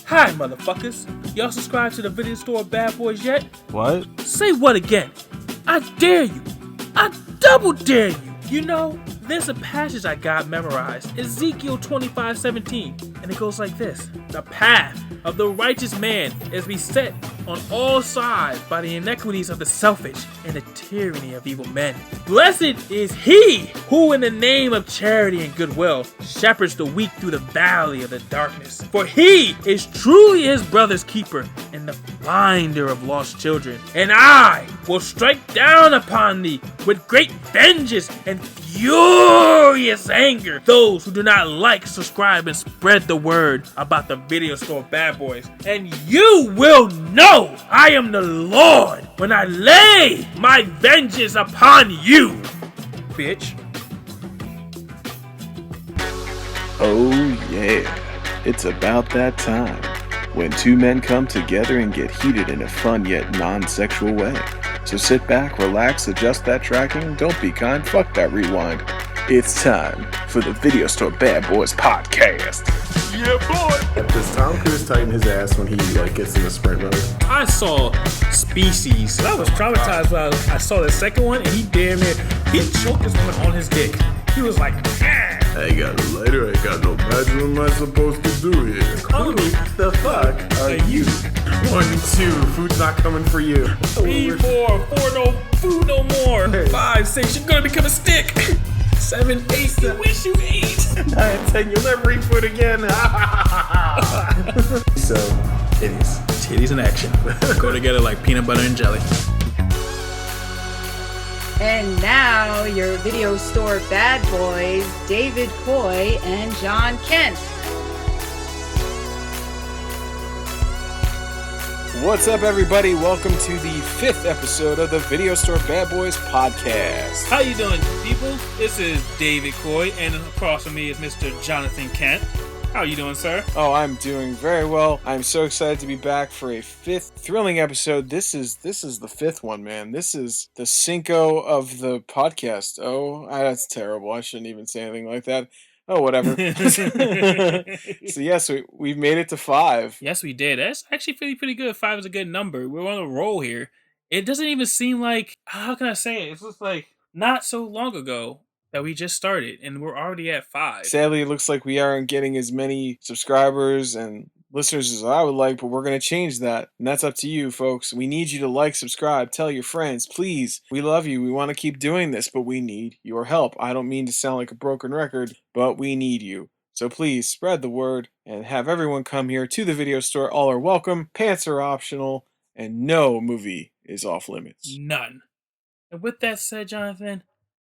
Hi, motherfuckers. Y'all subscribe to the video store Bad Boys yet? What? Say what again? I dare you. I double dare you. You know, there's a passage I got memorized, Ezekiel 25:17, and it goes like this. The path of the righteous man is beset on all sides by the inequities of the selfish and the tyranny of evil men. Blessed is he who in the name of charity and goodwill shepherds the weak through the valley of the darkness. For he is truly his brother's keeper and the finder of lost children. And I will strike down upon thee with great vengeance and furious anger those who do not like, subscribe, and spread the word about the video store Bad Boys. And you will know I am the Lord when I lay my vengeance upon you, bitch. Oh yeah, it's about that time when two men come together and get heated in a fun yet non-sexual way. So sit back, relax, adjust that tracking, don't be kind, fuck that rewind. It's time for the Video Store Bad Boys podcast. Yeah, boy! Does Tom Cruise tighten his ass when he gets in the sprint mode? I saw Species. I was traumatized when I saw the second one, and he choked this woman on his dick. He was like, yeah. I got a lighter, I got no badge, what am I supposed to do here? Who the fuck are you? 1, 2, food's not coming for you. 3, 4, no food no more. 5, 6, you're gonna become a stick. 7, 8, you wish you ate. 9, 10, you'll never eat food again. So, titties. Titties in action. Go together like peanut butter and jelly. And now, your video store bad boys, David Coy and John Kent. What's up, everybody? Welcome to the 5th episode of the Video Store Bad Boys podcast. How you doing, people? This is David Coy, and across from me is Mr. Jonathan Kent. How are you doing, sir? Oh, I'm doing very well. I'm so excited to be back for a 5th thrilling episode. This is the 5th one, man. This is the Cinco of the podcast. Oh, that's terrible. I shouldn't even say anything like that. Oh, whatever. So yes, we've made it to 5. Yes, we did. That's actually pretty good. 5 is a good number. We're on a roll here. It doesn't even seem like, how can I say it? It's just like not so long ago that we just started, and we're already at 5. Sadly, it looks like we aren't getting as many subscribers and listeners as I would like, but we're going to change that. And that's up to you, folks. We need you to like, subscribe, tell your friends, please. We love you. We want to keep doing this, but we need your help. I don't mean to sound like a broken record, but we need you. So please spread the word and have everyone come here to the video store. All are welcome. Pants are optional, and no movie is off limits. None. And with that said, Jonathan,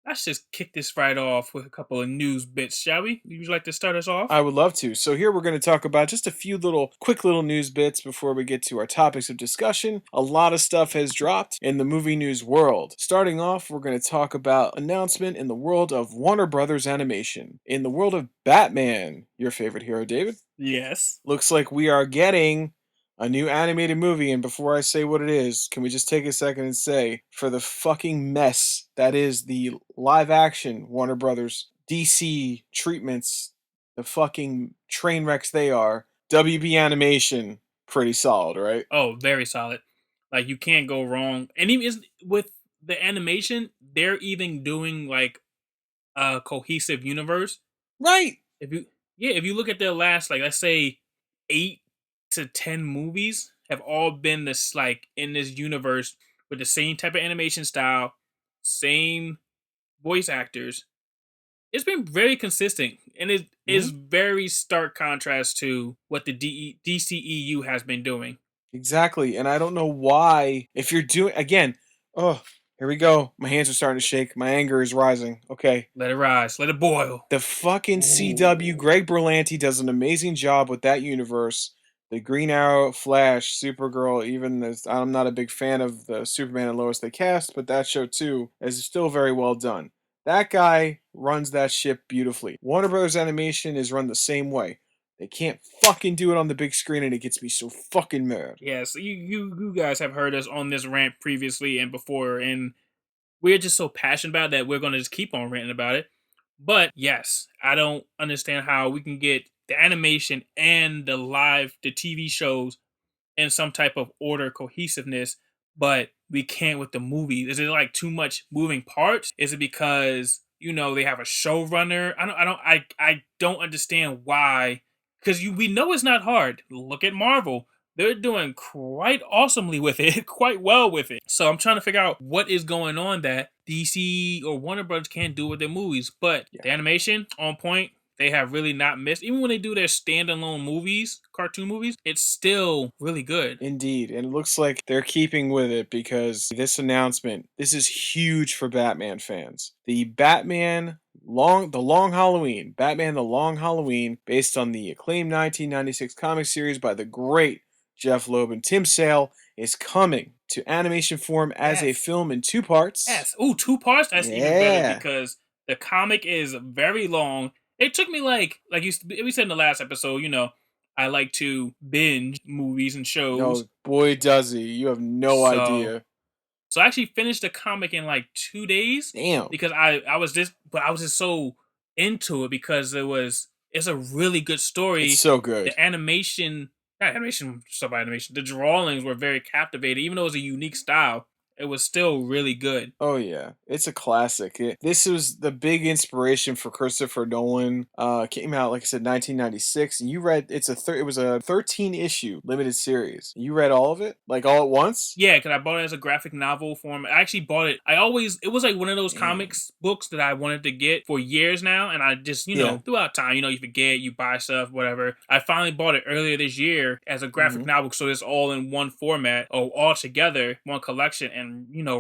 let's just kick this right off with a couple of news bits, shall we? Would you like to start us off? I would love to. So here we're going to talk about just a few quick little news bits before we get to our topics of discussion. A lot of stuff has dropped in the movie news world. Starting off, we're going to talk about announcement in the world of Warner Brothers Animation. In the world of Batman, your favorite hero, David? Yes. Looks like we are getting a new animated movie, and before I say what it is, can we just take a second and say, for the fucking mess that is the live-action Warner Brothers DC treatments, the fucking train wrecks they are, WB Animation, pretty solid, right? Oh, very solid. Like, you can't go wrong. And even with the animation, they're even doing, like, a cohesive universe. Right! If you look at their last, like, let's say, 8 to 10 movies have all been this, like, in this universe with the same type of animation style, same voice actors. It's been very consistent, and it is very stark contrast to what the DCEU has been doing. Exactly, and I don't know why, if you're doing, again, oh, here we go, my hands are starting to shake, my anger is rising, okay. Let it rise, let it boil. The fucking CW, Greg Berlanti does an amazing job with that universe. The Green Arrow, Flash, Supergirl, even as I'm not a big fan of the Superman and Lois they cast, but that show too is still very well done. That guy runs that ship beautifully. Warner Brothers Animation is run the same way. They can't fucking do it on the big screen, and it gets me so fucking mad. Yes, you guys have heard us on this rant previously and before, and we're just so passionate about it that we're going to just keep on ranting about it. But yes, I don't understand how we can get the animation and the TV shows in some type of order, cohesiveness, but we can't with the movies. Is it like too much moving parts? Is it because they have a showrunner? I don't understand why. Because we know it's not hard. Look at Marvel. They're doing quite awesomely with it, quite well with it. So I'm trying to figure out what is going on that DC or Warner Brothers can't do with their movies. But the animation on point. They have really not missed. Even when they do their standalone movies, cartoon movies, it's still really good. Indeed, and it looks like they're keeping with it because this announcement, this is huge for Batman fans. Batman the Long Halloween, based on the acclaimed 1996 comic series by the great Jeff Loeb and Tim Sale, is coming to animation form as a film in 2 parts. Yes. Ooh, 2 parts? That's even better because the comic is very long. It took me we said in the last episode, I like to binge movies and shows. No, boy does he. You have no idea. So I actually finished the comic in like 2 days. Damn. Because I was just so into it because it's a really good story. It's so good. The animation, the drawings were very captivating. Even though it was a unique style, it was still really good. Oh yeah, it's a classic. This was the big inspiration for Christopher Nolan. Came out like I said, 1996. And you read it was a 13 issue limited series. You read all of it, like all at once? Yeah, because I bought it as a graphic novel form. I actually bought it. It was like one of those comics books that I wanted to get for years now, and I just throughout time, you forget, you buy stuff, whatever. I finally bought it earlier this year as a graphic novel, so it's all in one format, or all together, one collection, and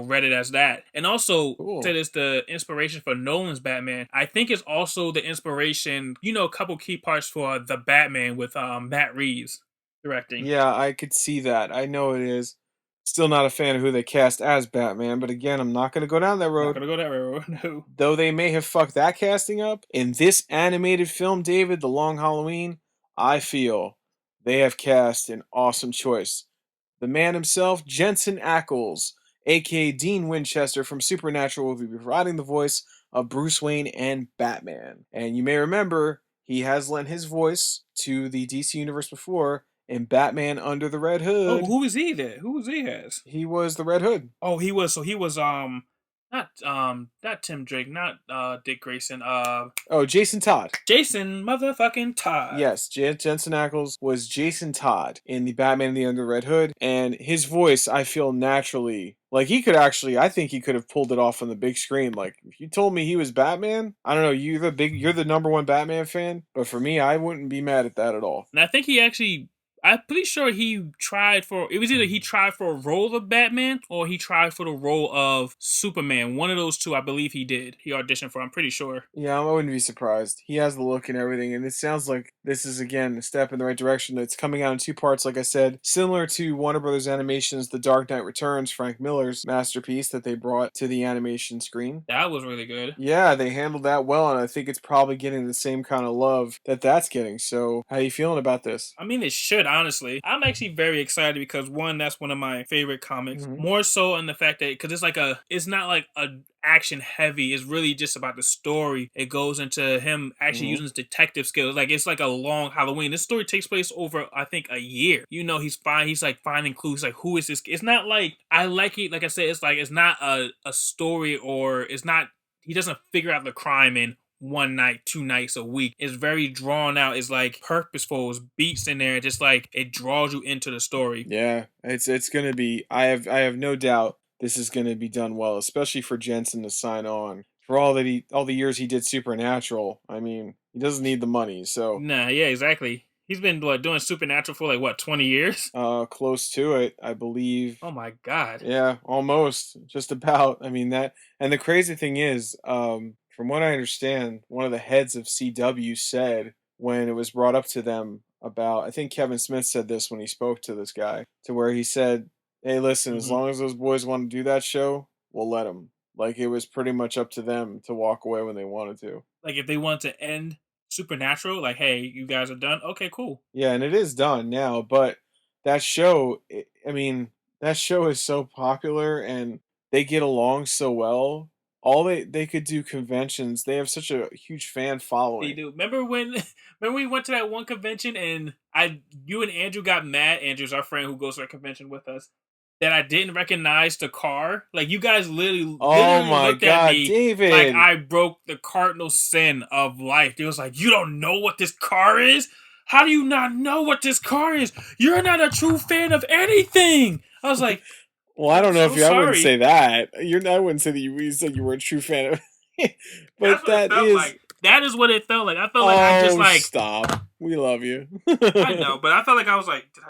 read it as that. And also said it's the inspiration for Nolan's Batman. I think it's also the inspiration, a couple key parts for the Batman with Matt Reeves directing. Yeah, I could see that. I know it is. Still not a fan of who they cast as Batman, but again, I'm not going to go down that road. Not going to go that road, no. Though they may have fucked that casting up, in this animated film, David, The Long Halloween, I feel they have cast an awesome choice. The man himself, Jensen Ackles, aka Dean Winchester from Supernatural, will be providing the voice of Bruce Wayne and Batman. And you may remember, he has lent his voice to the DC Universe before in Batman Under the Red Hood. Oh, who was he then? Who was he as? He was the Red Hood. Oh, he was not Tim Drake, not Dick Grayson. Jason Todd. Jason motherfucking Todd. Yes, Jensen Ackles was Jason Todd in the Batman and the Under the Red Hood, and his voice, I feel naturally, like I think he could have pulled it off on the big screen. Like, if you told me he was Batman, I don't know, you're the number one Batman fan, but for me, I wouldn't be mad at that at all. And I think I'm pretty sure it was either he tried for a role of Batman or he tried for the role of Superman. One of those two, I believe he did. He auditioned for, I'm pretty sure. Yeah, I wouldn't be surprised. He has the look and everything, and it sounds like this is, again, a step in the right direction. It's coming out in 2 parts, like I said, similar to Warner Brothers Animation's The Dark Knight Returns, Frank Miller's masterpiece that they brought to the animation screen. That was really good. Yeah, they handled that well, and I think it's probably getting the same kind of love that's getting. So, how are you feeling about this? I mean, it should, honestly. I'm actually very excited because, one, that's one of my favorite comics. More so in the fact that, because it's not like a action heavy. It's really just about the story. It goes into him actually using his detective skills. Like, it's like a long Halloween. This story takes place over, I think, a year. He's like finding clues, like, who is this? It's not like, I like it, like I said, it's not a story, or it's not, he doesn't figure out the crime in 1 night, 2 nights a week. It's very drawn out. It's like purposeful. It's beats in there. Just like it draws you into the story. Yeah, it's gonna be. I have no doubt this is gonna be done well, especially for Jensen to sign on for all the years he did Supernatural. I mean, he doesn't need the money, so. Nah, yeah, exactly. He's been doing Supernatural for 20 years? Close to it, I believe. Oh my god. Yeah, almost. Just about. I mean that, and the crazy thing is, from what I understand, one of the heads of CW said when it was brought up to them about, I think Kevin Smith said this when he spoke to this guy, to where he said, hey, listen, as long as those boys want to do that show, we'll let them. Like, it was pretty much up to them to walk away when they wanted to. Like, if they wanted to end Supernatural, like, hey, you guys are done? Okay, cool. Yeah, and it is done now, but that show, that show is so popular, and they get along so well. all they could do conventions. They have such a huge fan They following. do. Remember when we went to that one convention and you and Andrew got mad. Andrew's our friend who goes to that convention with us. That I didn't recognize the car. Like, you guys literally Oh my looked at God, me David! like I broke the cardinal sin of life. It was like, you don't know what this car is? How do you not know what this car is? You're not a true fan of anything. I was like, Well, I don't know so if you. I wouldn't sorry. say that. I wouldn't say that you said you were a true fan of. That's But what it that felt is. like. That is what it felt like. I felt like I just Oh, like stop! We love you. I know, but I felt like I was like, did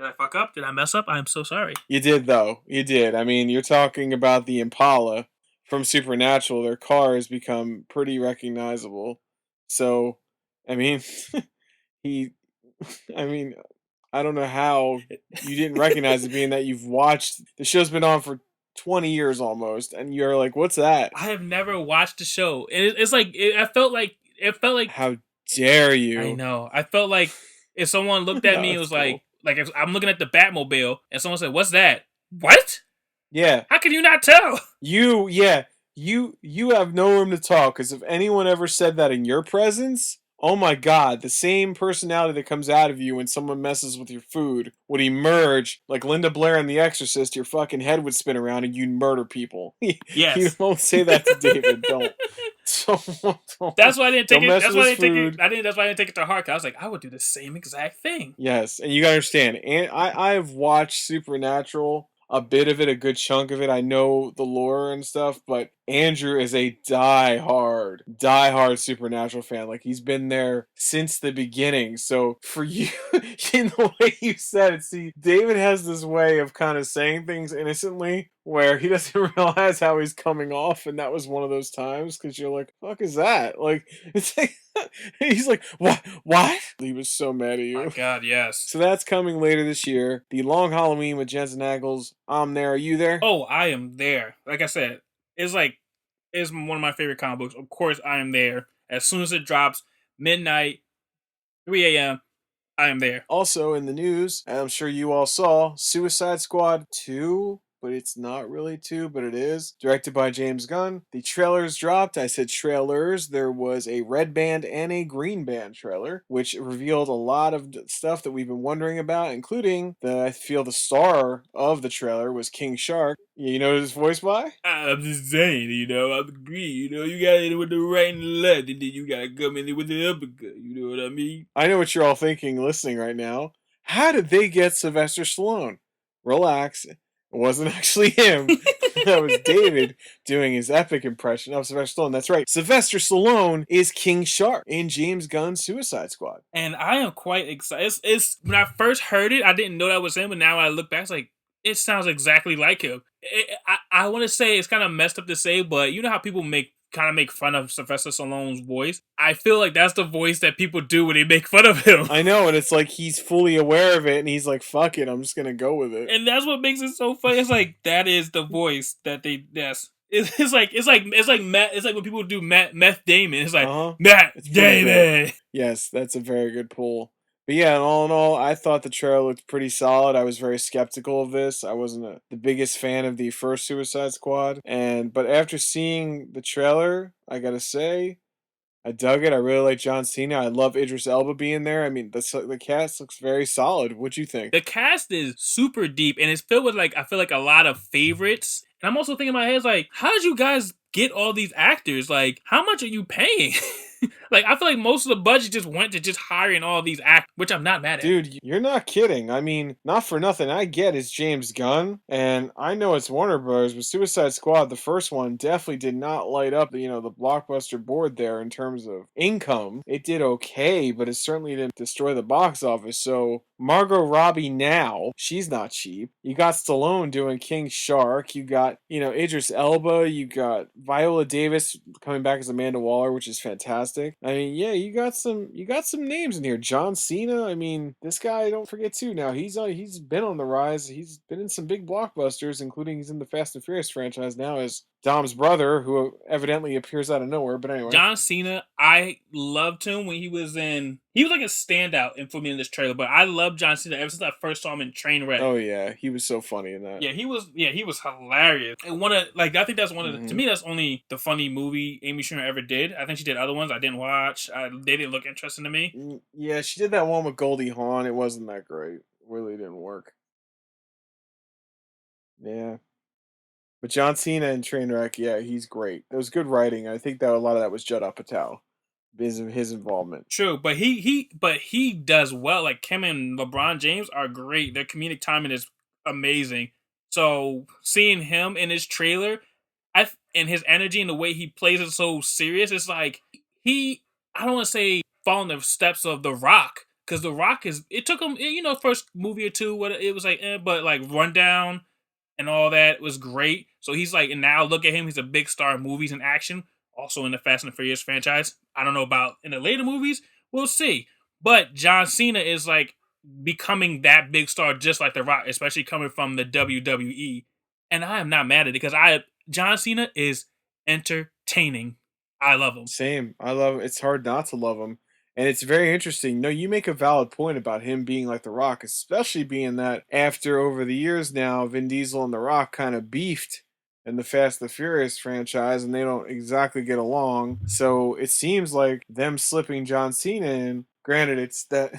I fuck up? Did I mess up? I'm so sorry. You did though. You did. I mean, you're talking about the Impala from Supernatural. Their car has become pretty recognizable. So, I mean, he. I mean, I don't know how you didn't recognize it, being that you've watched the show's been on for 20 years almost, and you're like, "What's that?" I have never watched the show. It's like I felt like it felt like How dare you? I know. I felt like if someone looked at No, me and it's was cool. like if I'm looking at the Batmobile and someone said, "What's that?" What? Yeah, How can you not tell? you have no room to talk, because if anyone ever said that in your presence, oh my God, the same personality that comes out of you when someone messes with your food would emerge like Linda Blair in The Exorcist. Your fucking head would spin around and you'd murder people. You Yes. won't say that to David. Don't. That's why I didn't take Don't it. mess That's with why I his didn't take food. it. I didn't. That's why I didn't take it to heart. 'Cause I was like, I would do the same exact thing. Yes, and you gotta understand, and I've watched Supernatural, a bit of it, a good chunk of it. I know the lore and stuff, but Andrew is a die hard Supernatural fan. Like, he's been there since the beginning. So for you, in the way you said it, see, David has this way of kind of saying things innocently where he doesn't realize how he's coming off, and that was one of those times, because you're like, fuck is that? Like, it's like he's like, what? He was so mad at My you. God, yes. So that's coming later this year. The Long Halloween with Jensen Ackles. I'm there. Are you there? Oh, I am there. Like I said, it's one of my favorite comic books. Of course, I am there. As soon as it drops, midnight, 3 a.m., I am there. Also in the news, I'm sure you all saw, Suicide Squad 2, but it's not really 2, but it is. Directed by James Gunn. The trailers dropped. I said trailers. There was a red band and a green band trailer, which revealed a lot of stuff that we've been wondering about, including I feel the star of the trailer was King Shark. You know his voice by? I'm just saying, I'm green. You got it with the right and the left, and then you got to come in with the uppercut. You know what I mean? I know what you're all thinking listening right now. How did they get Sylvester Stallone? Relax. It wasn't actually him. That was David doing his epic impression of Sylvester Stallone. That's right. Sylvester Stallone is King Shark in James Gunn's Suicide Squad. And I am quite excited. It's when I first heard it, I didn't know that was him, but now when I look back, it's like, it sounds exactly like him. I want to say it's kind of messed up to say, but you know how people make fun of Sylvester Stallone's voice? I feel like that's the voice that people do when they make fun of him. I know, and it's like he's fully aware of it, and he's like, fuck it, I'm just going to go with it. And that's what makes it so funny. It's like, that is the voice that they, yes. It's like when people do Meth Damon. It's like, Matt Damon. Yes, that's a very good pull. But yeah, all in all, I thought the trailer looked pretty solid. I was very skeptical of this. I wasn't the biggest fan of the first Suicide Squad, but after seeing the trailer, I gotta say, I dug it. I really like John Cena. I love Idris Elba being there. I mean, the cast looks very solid. What'd you think? The cast is super deep, and it's filled with I feel like a lot of favorites. And I'm also thinking in my head, like, how did you guys get all these actors? Like, how much are you paying? Like, I feel like most of the budget just went to just hiring all these actors, which I'm not mad at. Dude, you're not kidding. I mean, not for nothing. I get it's James Gunn, and I know it's Warner Bros., but Suicide Squad, the first one, definitely did not light up, the blockbuster board there in terms of income. It did okay, but it certainly didn't destroy the box office. So Margot Robbie now, she's not cheap. You got Stallone doing King Shark. You got, Idris Elba. You got Viola Davis coming back as Amanda Waller, which is fantastic. I mean, yeah, you got some names in here. John Cena. I mean, this guy, don't forget too. Now he's been on the rise. He's been in some big blockbusters, including he's in the Fast and Furious franchise now as Dom's brother, who evidently appears out of nowhere. But anyway, John Cena, I loved him when he was like a standout for me in this trailer, but I loved John Cena ever since I first saw him in Trainwreck. oh yeah, he was so funny in that. Yeah, he was hilarious. And I think that's one of the, to me, that's only the funny movie Amy Schumer ever did. I think she did other ones I didn't watch. They didn't look interesting to me. Yeah, she did that one with Goldie Hawn. It wasn't that great. Really didn't work. Yeah. But John Cena in Trainwreck, yeah, he's great. It was good writing. I think that a lot of that was Judd Apatow, because of his involvement. True, but he does well. Like Kim and LeBron James are great. Their comedic timing is amazing. So seeing him in his trailer, and his energy and the way he plays it so serious, it's like I don't want to say following the steps of The Rock, because The Rock it took him, first movie or two, what it was like, but like Rundown and all that was great. So he's like, and now look at him, he's a big star in movies and action, also in the Fast and the Furious franchise. I don't know about in the later movies, we'll see. But John Cena is like becoming that big star just like The Rock, especially coming from the WWE. And I am not mad at it because John Cena is entertaining. I love him. Same. I love him. It's hard not to love him. And it's very interesting. No, you make a valid point about him being like The Rock, especially being that after over the years now, Vin Diesel and The Rock kind of beefed in the Fast and the Furious franchise, and they don't exactly get along. So it seems like them slipping John Cena in. Granted, it's that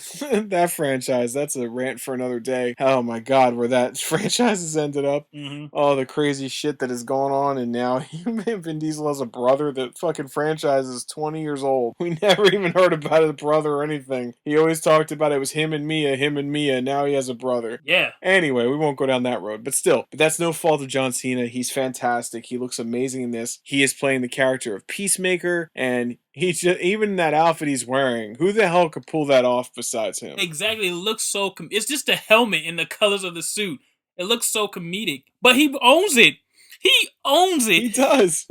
that franchise. That's a rant for another day. Oh my God, where that franchise has ended up. Mm-hmm. Oh, the crazy shit that is going on, and now Vin Diesel has a brother. That fucking franchise is 20 years old. We never even heard about his brother or anything. He always talked about it was him and Mia. Now he has a brother. Yeah. Anyway, we won't go down that road, but still, that's no fault of John Cena. He's fantastic. He looks amazing in this. He is playing the character of Peacemaker, and he's just, even that outfit he's wearing, who the hell could pull that off besides him? Exactly. It looks so it's just the helmet and the colors of the suit. It looks so comedic. But he owns it. He owns it. He does.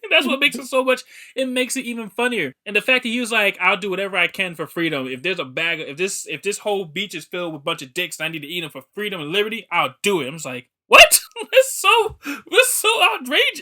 That's what makes it so much. It makes it even funnier. And the fact that he was like, I'll do whatever I can for freedom. If there's a bag, if this whole beach is filled with a bunch of dicks and I need to eat them for freedom and liberty, I'll do it. I'm just like, what? That's so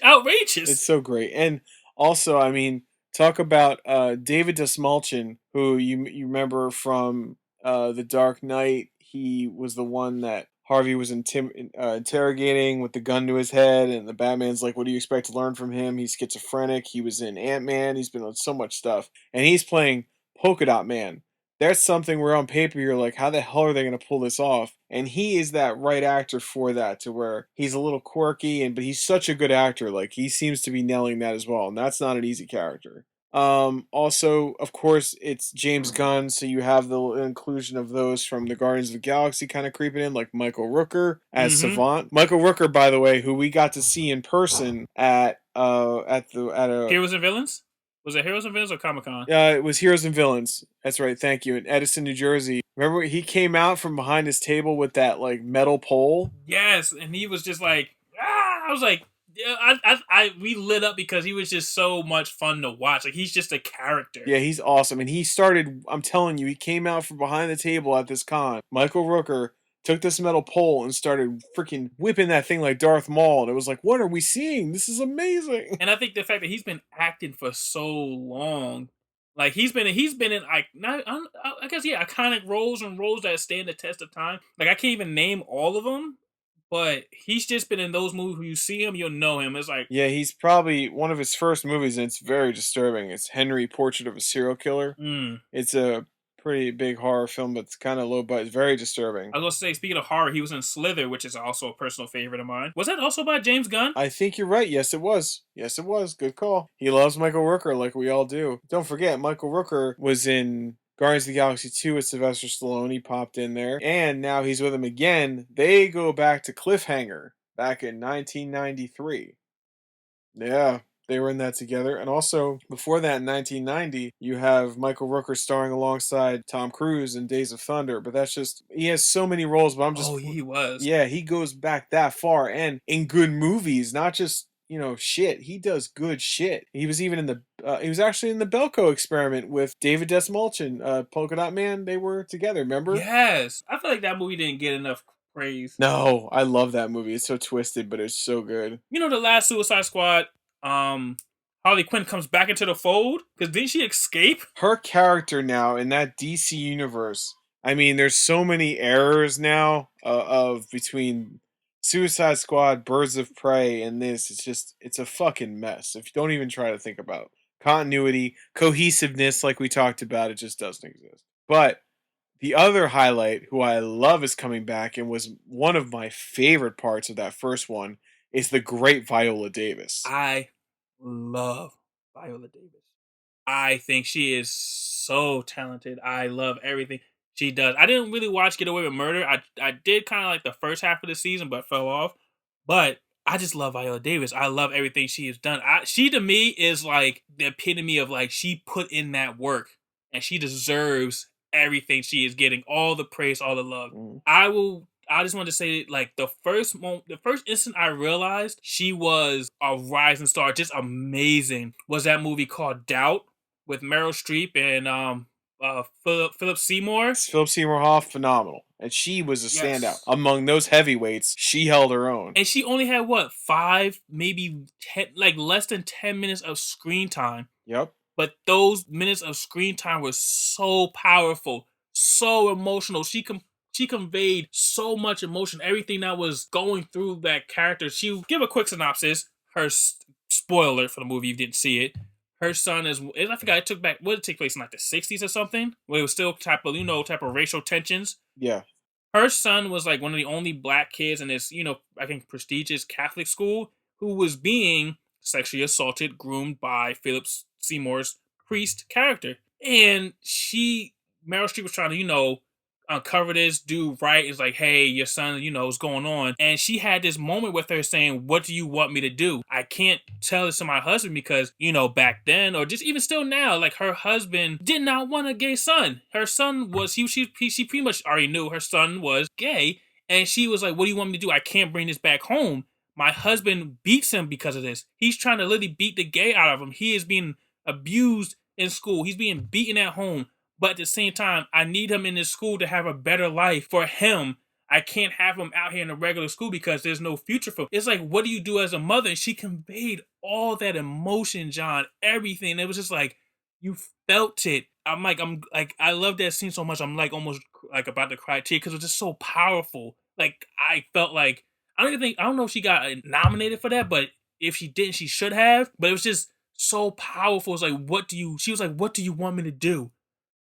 outrageous. It's so great. And also, I mean, talk about David Desmalchin, who you remember from The Dark Knight. He was the one that Harvey was interrogating with the gun to his head, and the Batman's like, what do you expect to learn from him? He's schizophrenic. He was in Ant-Man. He's been on so much stuff. And he's playing Polka Dot Man. That's something where on paper you're like, how the hell are they going to pull this off? And he is that right actor for that, to where he's a little quirky, but he's such a good actor. Like, he seems to be nailing that as well, and that's not an easy character. Also, of course, it's James Gunn, so you have the inclusion of those from the Guardians of the Galaxy kind of creeping in, like Michael Rooker as Savant. Michael Rooker, by the way, who we got to see in person at a Heroes and Villains? Was it Heroes and Villains or Comic-Con? It was Heroes and Villains. That's right, thank you. In Edison, New Jersey. Remember, he came out from behind his table with that like metal pole? Yes, and he was just like, I was like, yeah, we lit up because he was just so much fun to watch. Like, he's just a character. Yeah, he's awesome. And he started, I'm telling you, he came out from behind the table at this con. Michael Rooker took this metal pole and started freaking whipping that thing like Darth Maul. And it was like, what are we seeing? This is amazing. And I think the fact that he's been acting for so long, like he's been in iconic roles and roles that stand the test of time. Like, I can't even name all of them, but he's just been in those movies where you see him, you'll know him. It's like, yeah, he's probably one of his first movies, and it's very disturbing. It's Henry, Portrait of a Serial Killer. It's a pretty big horror film, but it's kind of low budget. It's very disturbing. I was gonna say, speaking of horror, he was in Slither, which is also a personal favorite of mine. Was that also by James Gunn? I think you're right. Yes, it was. Yes, it was. Good call. He loves Michael Rooker like we all do. Don't forget, Michael Rooker was in Guardians of the Galaxy 2 with Sylvester Stallone. He popped in there. And now he's with him again. They go back to Cliffhanger back in 1993. Yeah. They were in that together. And also, before that, in 1990, you have Michael Rooker starring alongside Tom Cruise in Days of Thunder. But that's just, he has so many roles, but I'm just... Oh, he was. Yeah, he goes back that far. And in good movies, not just, shit. He does good shit. He was even in he was actually in the Belko Experiment with David Desmalchin, Polka Dot Man. They were together, remember? Yes. I feel like that movie didn't get enough praise. No, I love that movie. It's so twisted, but it's so good. The last Suicide Squad, Harley Quinn comes back into the fold? Because didn't she escape? Her character now in that DC universe, I mean, there's so many errors now of between Suicide Squad, Birds of Prey, and this. It's a fucking mess. If you don't even try to think about continuity, cohesiveness, like we talked about, it just doesn't exist. But the other highlight, who I love, is coming back and was one of my favorite parts of that first one, is the great Viola Davis. I love Viola Davis. I think she is so talented. I love everything she does. I didn't really watch Get Away with Murder. I did kind of like the first half of the season, but fell off. But I just love Viola Davis. I love everything she has done. She to me is like the epitome of like she put in that work and she deserves everything she is getting. All the praise, all the love. I just wanted to say, like, the first instant I realized she was a rising star, just amazing, was that movie called Doubt with Meryl Streep and Philip Seymour. Philip Seymour Hoff, phenomenal. And she was a standout. Yes. Among those heavyweights, she held her own. And she only had, what, 5, maybe 10, like less than 10 minutes of screen time. Yep. But those minutes of screen time were so powerful, so emotional. She conveyed so much emotion, everything that was going through that character. She give a quick synopsis. Her spoiler for the movie, if you didn't see it. Her son is, I forgot, it take place in like the 60s or something, where it was still type of racial tensions. Yeah. Her son was like one of the only black kids in this, I think prestigious Catholic school who was being sexually assaulted, groomed by Philip Seymour's priest character. And Meryl Streep was trying to, uncover this, do right. It's like, hey, your son, what's going on. And she had this moment with her saying, what do you want me to do? I can't tell this to my husband because, back then, or just even still now, like her husband did not want a gay son. Her son was, she pretty much already knew her son was gay. And she was like, what do you want me to do? I can't bring this back home. My husband beats him because of this. He's trying to literally beat the gay out of him. He is being abused in school. He's being beaten at home. But at the same time, I need him in this school to have a better life for him. I can't have him out here in a regular school because there's no future for him. It's like, what do you do as a mother? And she conveyed all that emotion, John, everything. It was just like, you felt it. I love that scene so much. I'm like almost like about to cry because it was just so powerful. Like, I felt like, I don't know if she got nominated for that, but if she didn't, she should have. But it was just so powerful. It's like, she was like, what do you want me to do?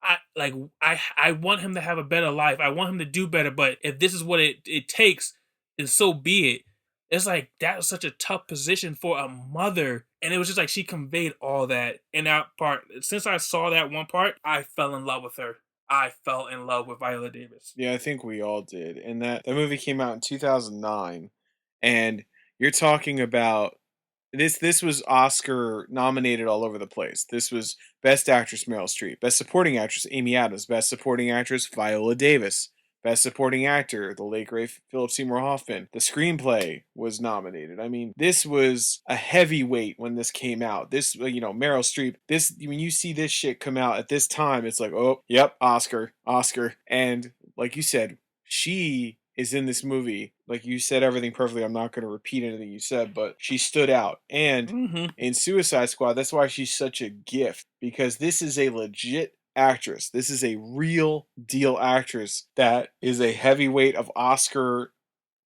I want him to have a better life. I want him to do better, but if this is what it takes, then so be it. It's like, that was such a tough position for a mother. And it was just like, she conveyed all that in that part. Since I saw that one part, I fell in love with her. I fell in love with Viola Davis. Yeah, I think we all did. And that movie came out in 2009. And you're talking about this was Oscar nominated all over the place. This was Best Actress Meryl Streep, Best Supporting Actress Amy Adams, Best Supporting Actress Viola Davis, Best Supporting Actor the late great Philip Seymour Hoffman. The screenplay was nominated. I mean, this was a heavyweight when this came out. This, Meryl Streep. This, when you see this shit come out at this time, it's like, oh, yep, Oscar. And like you said, she is in this movie. Like, you said everything perfectly. I'm not going to repeat anything you said, but she stood out. And in Suicide Squad, that's why she's such a gift, because this is a legit actress. This is a real deal actress that is a heavyweight of Oscar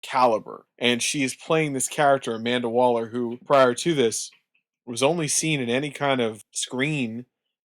caliber. And she is playing this character, Amanda Waller, who prior to this was only seen in any kind of screen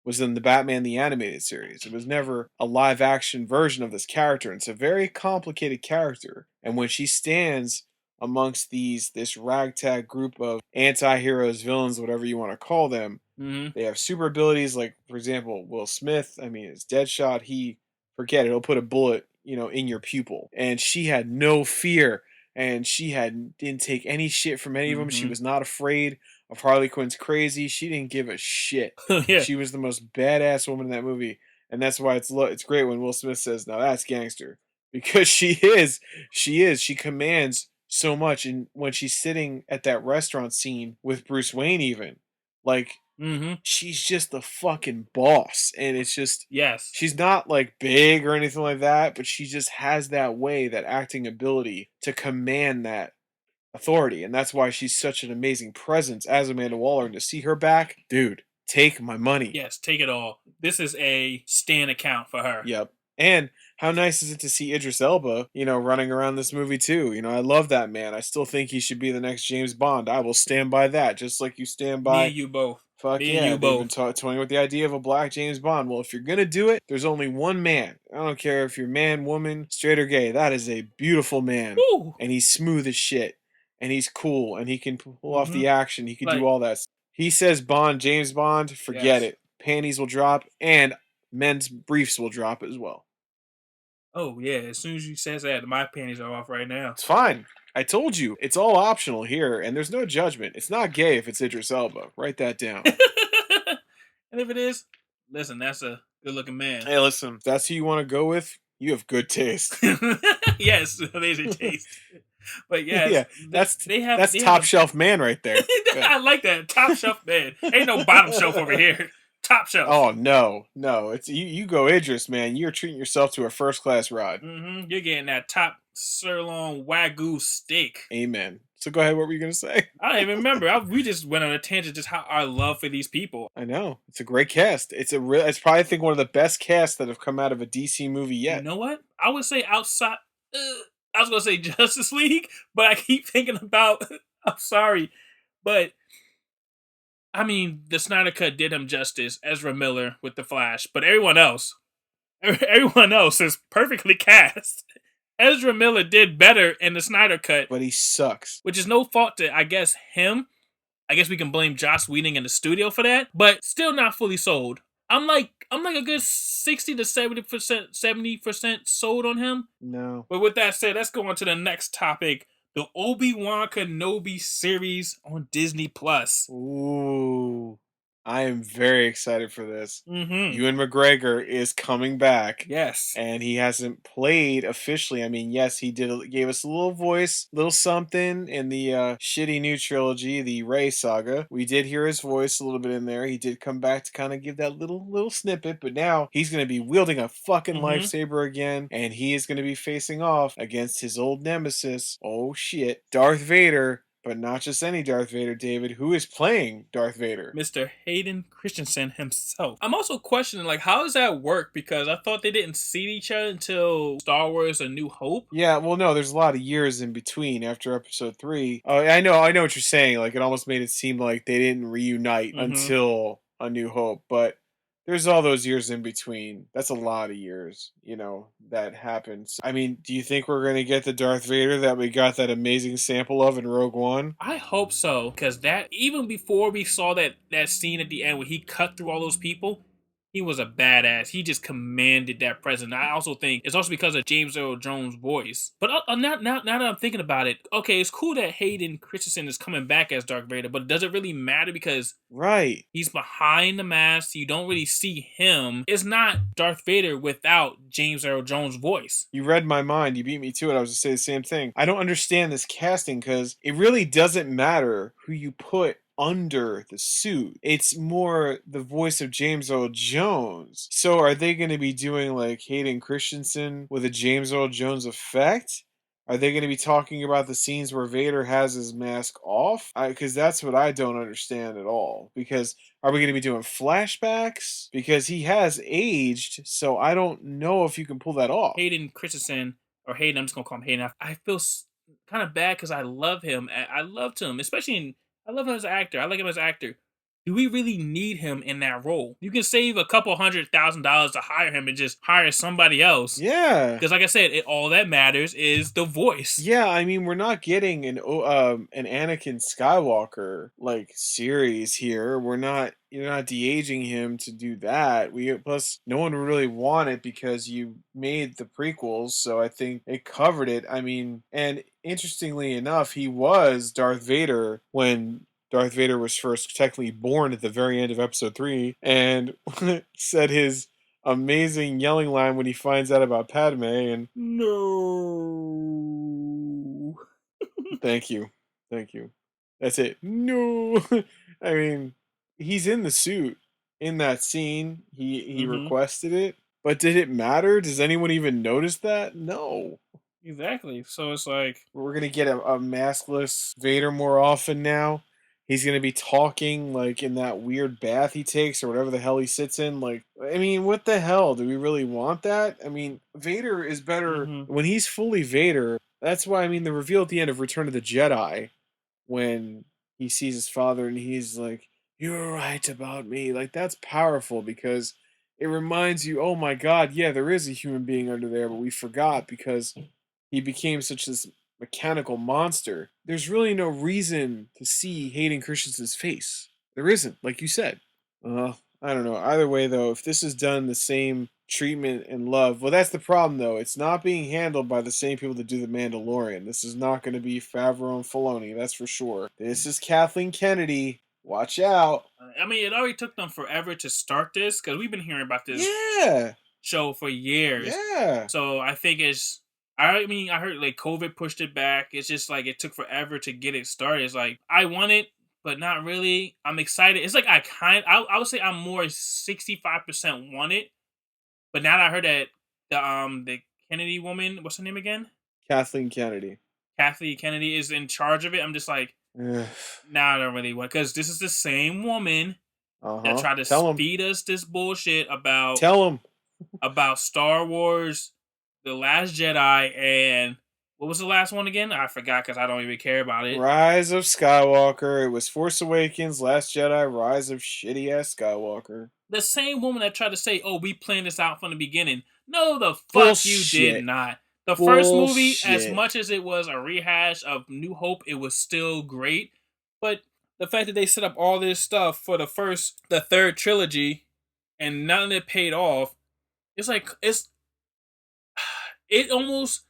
was in the Batman the Animated Series. It was never a live action version of this character. It's a very complicated character. And when she stands amongst this ragtag group of anti-heroes, villains, whatever you want to call them, they have super abilities, like, for example, Will Smith. I mean, it's Deadshot. Forget it, he'll put a bullet, in your pupil. And she had no fear. And she didn't take any shit from any of them. She was not afraid of Harley Quinn's crazy. She didn't give a shit. Yeah. She was the most badass woman in that movie. And that's why it's great when Will Smith says, now that's gangster. Because she is. She commands so much. And when she's sitting at that restaurant scene with Bruce Wayne even, like, she's just the fucking boss. And it's just, yes, she's not like big or anything like that, but she just has that way, that acting ability to command that authority, and that's why she's such an amazing presence as Amanda Waller. And to see her back, dude, take my money. Yes, take it all. This is a Stan account for her. Yep. And how nice is it to see Idris Elba, running around this movie too? I love that man. I still think he should be the next James Bond. I will stand by that, just like you stand by. Me and you both. Fuck Me yeah, and you they've been both. toying with the idea of a black James Bond. Well, if you're gonna do it, there's only one man. I don't care if you're man, woman, straight or gay. That is a beautiful man. Woo! And he's smooth as shit. And he's cool. And he can pull off the Mhm. action. He can Like- do all that. He says Bond, James Bond, forget Yes. it. Panties will drop and men's briefs will drop as well. Oh yeah, as soon as you says that, my panties are off right now. It's fine. I told you, it's all optional here, and there's no judgment. It's not gay if it's Idris Elba. Write that down. And if it is, listen, that's a good-looking man. Hey, listen, if that's who you want to go with, you have good taste. Yes, amazing taste. But yes, Yeah, that's they top have shelf man right there. Yeah. I like that top shelf man. Ain't no bottom shelf over here. Top shelf. Oh no, it's you go Idris, man. You're treating yourself to a first class ride. You're getting that top sirloin wagyu steak. Amen. So go ahead. What were you gonna say? I don't even remember. We just went on a tangent, just how our love for these people. I know it's a great cast. It's probably I think one of the best casts that have come out of a DC movie yet. You know what? I would say outside. I was gonna say Justice League, but I keep thinking about. I'm sorry, but I mean the Snyder Cut did him justice. Ezra Miller with the Flash, but everyone else is perfectly cast. Ezra Miller did better in the Snyder Cut, But he sucks. which is no fault to, I guess, him. I guess we can blame Joss Whedon in the studio for that, but still not fully sold. I'm like a good 60 to 70% sold on him. No. But with that said, let's go on to the next topic: the Obi-Wan Kenobi series on Disney Plus. Ooh, I am very excited for this. Mm-hmm. Ewan McGregor is coming back. Yes. And he hasn't played officially. I mean, yes, he gave us a little voice, little something in the shitty new trilogy, the Rey saga. We did hear his voice a little bit in there. He did come back to kind of give that little snippet, but now he's going to be wielding a fucking lightsaber again, and he is going to be facing off against his old nemesis. Oh shit, Darth Vader. But not just any Darth Vader, David. Who is playing Darth Vader? Mr. Hayden Christensen himself. I'm also questioning, like, how does that work? Because I thought they didn't see each other until Star Wars: A New Hope. Yeah, well, no, there's a lot of years in between after Episode 3. I know what you're saying. Like, it almost made it seem like they didn't reunite until A New Hope. But there's all those years in between. That's a lot of years, that happens. I mean, do you think we're going to get the Darth Vader that we got that amazing sample of in Rogue One? I hope so, because that, even before we saw that scene at the end where he cut through all those people, he was a badass. He just commanded that presence. I also think it's also because of James Earl Jones' voice. But now that I'm thinking about it, okay, it's cool that Hayden Christensen is coming back as Darth Vader, but does it really matter? Because he's behind the mask. You don't really see him. It's not Darth Vader without James Earl Jones' voice. You read my mind. You beat me to it. I was going to say the same thing. I don't understand this casting because it really doesn't matter who you put under the suit. It's more the voice of James Earl Jones. So are they going to be doing like Hayden Christensen with a James Earl Jones effect? Are they going to be talking about the scenes where Vader has his mask off? Because that's what I don't understand at all. Because are we going to be doing flashbacks? Because he has aged, so I don't know if you can pull that off. Hayden Christensen, or Hayden, I'm just going to call him Hayden. I feel kind of bad because I love him. I loved him, especially I love him as an actor. I like him as an actor. Do we really need him in that role? You can save a couple $100,000 to hire him and just hire somebody else. Yeah. Because like I said, all that matters is the voice. Yeah, I mean, we're not getting an Anakin Skywalker like series here. You're not de-aging him to do that. Plus no one would really want it because you made the prequels, so I think it covered it. I mean, and interestingly enough, he was Darth Vader when Darth Vader was first technically born at the very end of Episode 3, and said his amazing yelling line when he finds out about Padme, and no. Thank you. That's it. No. I mean, he's in the suit in that scene. He requested it, but did it matter? Does anyone even notice that? No. Exactly. So it's like, We're gonna get a maskless Vader more often now. He's gonna be talking like in that weird bath he takes or whatever the hell he sits in. Like, I mean, what the hell? Do we really want that? I mean, Vader is better hmm when he's fully Vader. That's why I mean the reveal at the end of Return of the Jedi when he sees his father and he's like, "You're right about me." Like that's powerful because it reminds you, "Oh my God, yeah, there is a human being under there, but we forgot because he became such this mechanical monster." There's really no reason to see Hayden Christensen's face. There isn't, like you said. I don't know. Either way, though, if this is done the same treatment and love, well, that's the problem, though. It's not being handled by the same people that do The Mandalorian. This is not going to be Favreau and Filoni, that's for sure. This is Kathleen Kennedy. Watch out. I mean, it already took them forever to start this because we've been hearing about this Yeah. show for years. Yeah. So I think it's. I mean, I heard like COVID pushed it back. It's just like it took forever to get it started. It's like I want it, but not really. I'm excited. It's like I would say I'm more 65% want it, but now that I heard that the Kennedy woman, what's her name again? Kathleen Kennedy. Kathy Kennedy is in charge of it. I'm just like, Ugh. nah, I don't really want because this is the same woman that tried to Tell him. feed us this bullshit about Tell him. Star Wars, The Last Jedi, and what was the last one again? I forgot because I don't even care about it. Rise of Skywalker. It was Force Awakens, Last Jedi, Rise of shitty ass Skywalker. The same woman that tried to say, "Oh, we planned this out from the beginning." No, the fuck Bullshit. you did not. The first movie, as Bullshit. much as it was a rehash of New Hope, it was still great. But the fact that they set up all this stuff for the third trilogy, and none of it paid off, it's like it almost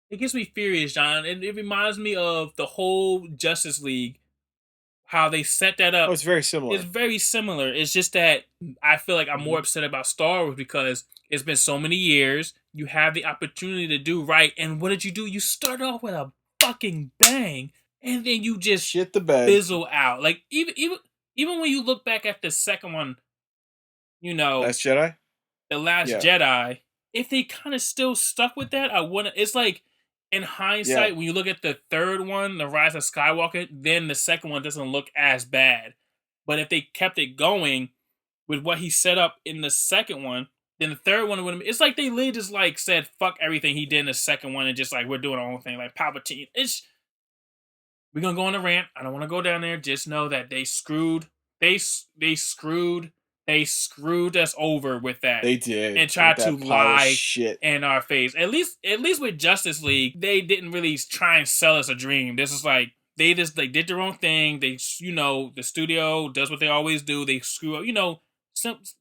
it gets me furious, John. It reminds me of the whole Justice League, how they set that up. Oh, it's very similar. It's very similar. It's just that I feel like I'm more upset about Star Wars because it's been so many years. You have the opportunity to do right, and what did you do? You start off with a fucking bang, and then you just Shit the bed. fizzle out. Like even when you look back at the second one, you know, Last Jedi? The Last Jedi, if they kind of still stuck with that, I wouldn't. It's like in hindsight, when you look at the third one, The Rise of Skywalker, then the second one doesn't look as bad. But if they kept it going with what he set up in the second one, then the third one would have. It's like they literally just like said fuck everything he did in the second one and just like we're doing our own thing. Like Palpatine, we're gonna go on a rant. I don't want to go down there. Just know that they screwed. They screwed us over with that. They did. And tried to lie shit in our face. At least with Justice League, they didn't really try and sell us a dream. This is like they did their own thing. They the studio does what they always do. They screw up.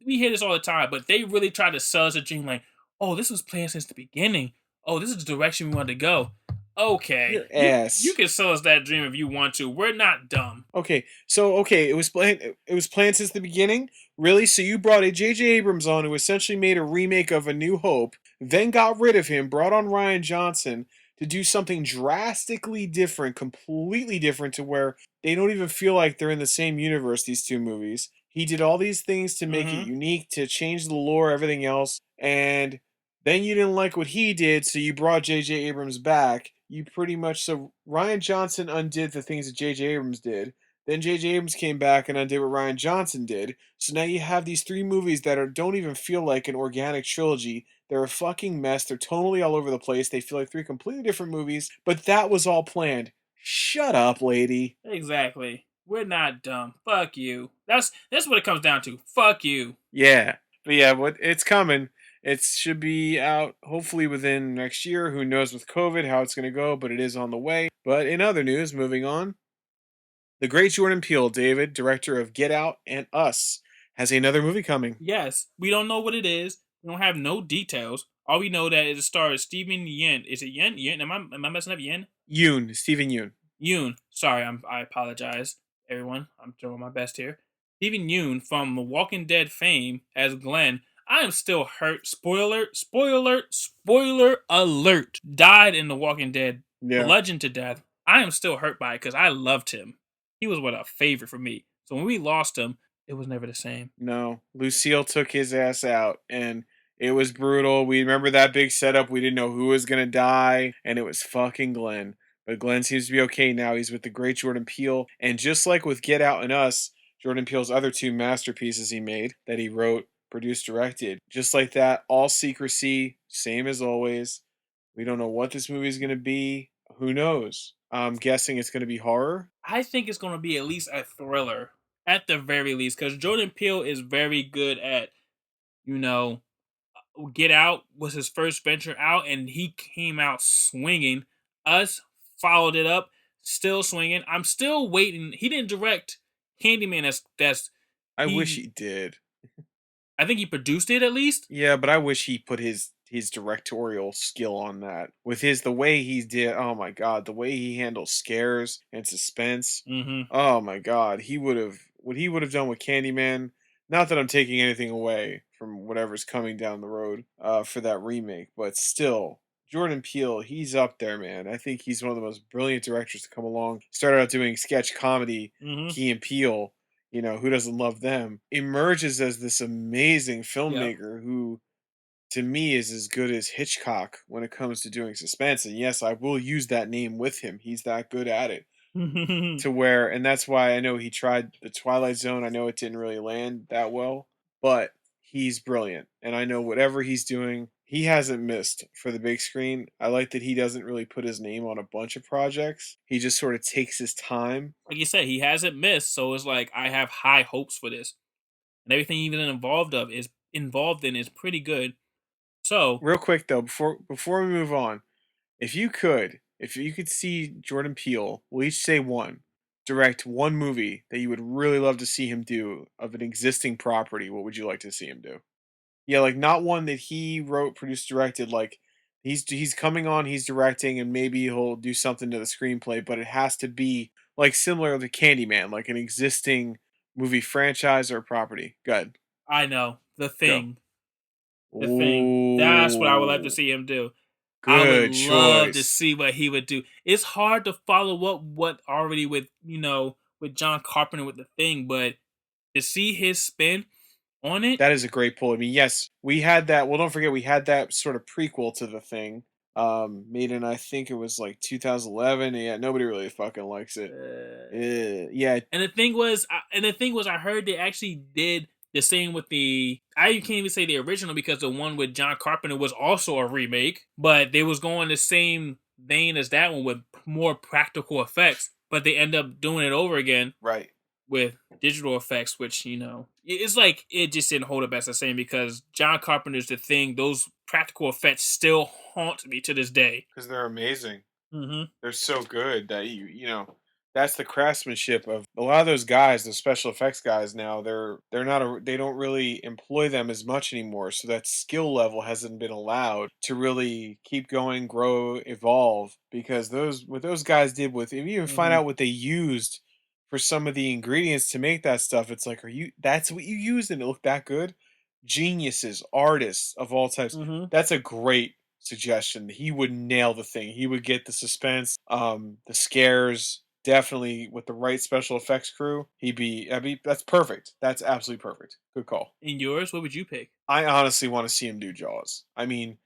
We hear this all the time, but they really tried to sell us a dream. Like, oh, this was planned since the beginning. Oh, this is the direction we wanted to go. Okay, your ass. You can sell us that dream if you want to. We're not dumb. Okay, it was planned. It was planned since the beginning. Really? So you brought a J.J. Abrams on who essentially made a remake of A New Hope, then got rid of him, brought on Rian Johnson to do something drastically different, completely different to where they don't even feel like they're in the same universe, these two movies. He did all these things to make it unique, to change the lore, everything else, and then you didn't like what he did, so you brought J.J. Abrams back. You pretty much, so Rian Johnson undid the things that J.J. Abrams did. Then J.J. Abrams came back and undid what Rian Johnson did. So now you have these three movies that don't even feel like an organic trilogy. They're a fucking mess. They're totally all over the place. They feel like three completely different movies. But that was all planned. Shut up, lady. Exactly. We're not dumb. Fuck you. That's what it comes down to. Fuck you. Yeah. But yeah, it's coming. It should be out hopefully within next year. Who knows with COVID how it's going to go, but it is on the way. But in other news, moving on. The great Jordan Peele, David, director of Get Out and Us, has another movie coming. Yes. We don't know what it is. We don't have no details. All we know that it stars Steven Yeun. Is it Yeun? Yeun? Am I messing up Yeun? Yoon. Steven Yeun. Yeun. Sorry, I apologize, everyone. I'm doing my best here. Steven Yeun from The Walking Dead fame as Glenn. I am still hurt. Spoiler alert. Died in The Walking Dead. Yeah. Bludgeoned to death. I am still hurt by it because I loved him. He was a favorite for me. So when we lost him, it was never the same. No. Lucille took his ass out, and It was brutal. We remember that big setup. We didn't know who was going to die, and it was fucking Glenn. But Glenn seems to be okay now. He's with the great Jordan Peele. And just like with Get Out and Us, Jordan Peele's other two masterpieces he made that he wrote, produced, directed, just like that, all secrecy, same as always. We don't know what this movie is going to be. Who knows? I'm guessing it's going to be horror. I think it's going to be at least a thriller, at the very least, because Jordan Peele is very good at, you know, Get Out was his first venture out, and he came out swinging. Us followed it up, still swinging. I'm still waiting. He didn't direct Candyman. That's I wish he. he did. I think he produced it at least. Yeah, but I wish he put his directorial skill on that. With the way he did, oh my god, the way he handles scares and suspense. Mm-hmm. Oh my god, he would have what he would have done with Candyman. Not that I'm taking anything away from whatever's coming down the road for that remake, but still, Jordan Peele, he's up there, man. I think he's one of the most brilliant directors to come along. Started out doing sketch comedy, Mm-hmm. Key and Peele. You know, who doesn't love them? Emerges as this amazing filmmaker who, to me, is as good as Hitchcock when it comes to doing suspense. And yes, I will use that name with him. He's that good at it. To where, and that's why I know he tried the Twilight Zone. I know it didn't really land that well, but he's brilliant. And I know whatever he's doing, he hasn't missed for the big screen. I like that he doesn't really put his name on a bunch of projects. He just sort of takes his time. Like you said, he hasn't missed, so it's like I have high hopes for this, and everything even involved in is pretty good. So Real quick though, before we move on, if you could see Jordan Peele, we'll each say one, direct one movie that you would really love to see him do of an existing property, what would you like to see him do? Yeah, like not one that he wrote, produced, directed. Like he's coming on, he's directing, and maybe he'll do something to the screenplay. But it has to be like similar to Candyman, like an existing movie franchise or property. Good, I know the go. thing. The thing. That's what I would like to Ooh, see him do. I would good love to choice. see what he would do. It's hard to follow up what already with with John Carpenter with the thing, but to see his spin on it, That is a great pull. I mean, yes, we had that. Well, don't forget we had that sort of prequel to the thing, made in I think it was like 2011. Yeah, nobody really fucking likes it. Yeah, and the thing was, I heard they actually did the same with the. I can't even say the original because the one with John Carpenter was also a remake, but they was going the same vein as that one with more practical effects. But they end up doing it over again right. with digital effects, which it's like it just didn't hold up as the same because John Carpenter's the thing. Those practical effects still haunt me to this day. Because they're amazing. Mm-hmm. They're so good that that's the craftsmanship of a lot of those guys, the special effects guys. Now they're not they don't really employ them as much anymore, so that skill level hasn't been allowed to really keep going, grow, evolve. Because what those guys did with, if you even find Mm-hmm. out what they used for some of the ingredients to make that stuff, it's like, that's what you used and it looked that good? Geniuses, artists of all types. Mm-hmm. That's a great suggestion. He would nail the thing. He would get the suspense, the scares. Definitely with the right special effects crew, that's perfect. That's absolutely perfect. Good call. And yours, what would you pick? I honestly want to see him do Jaws. I mean,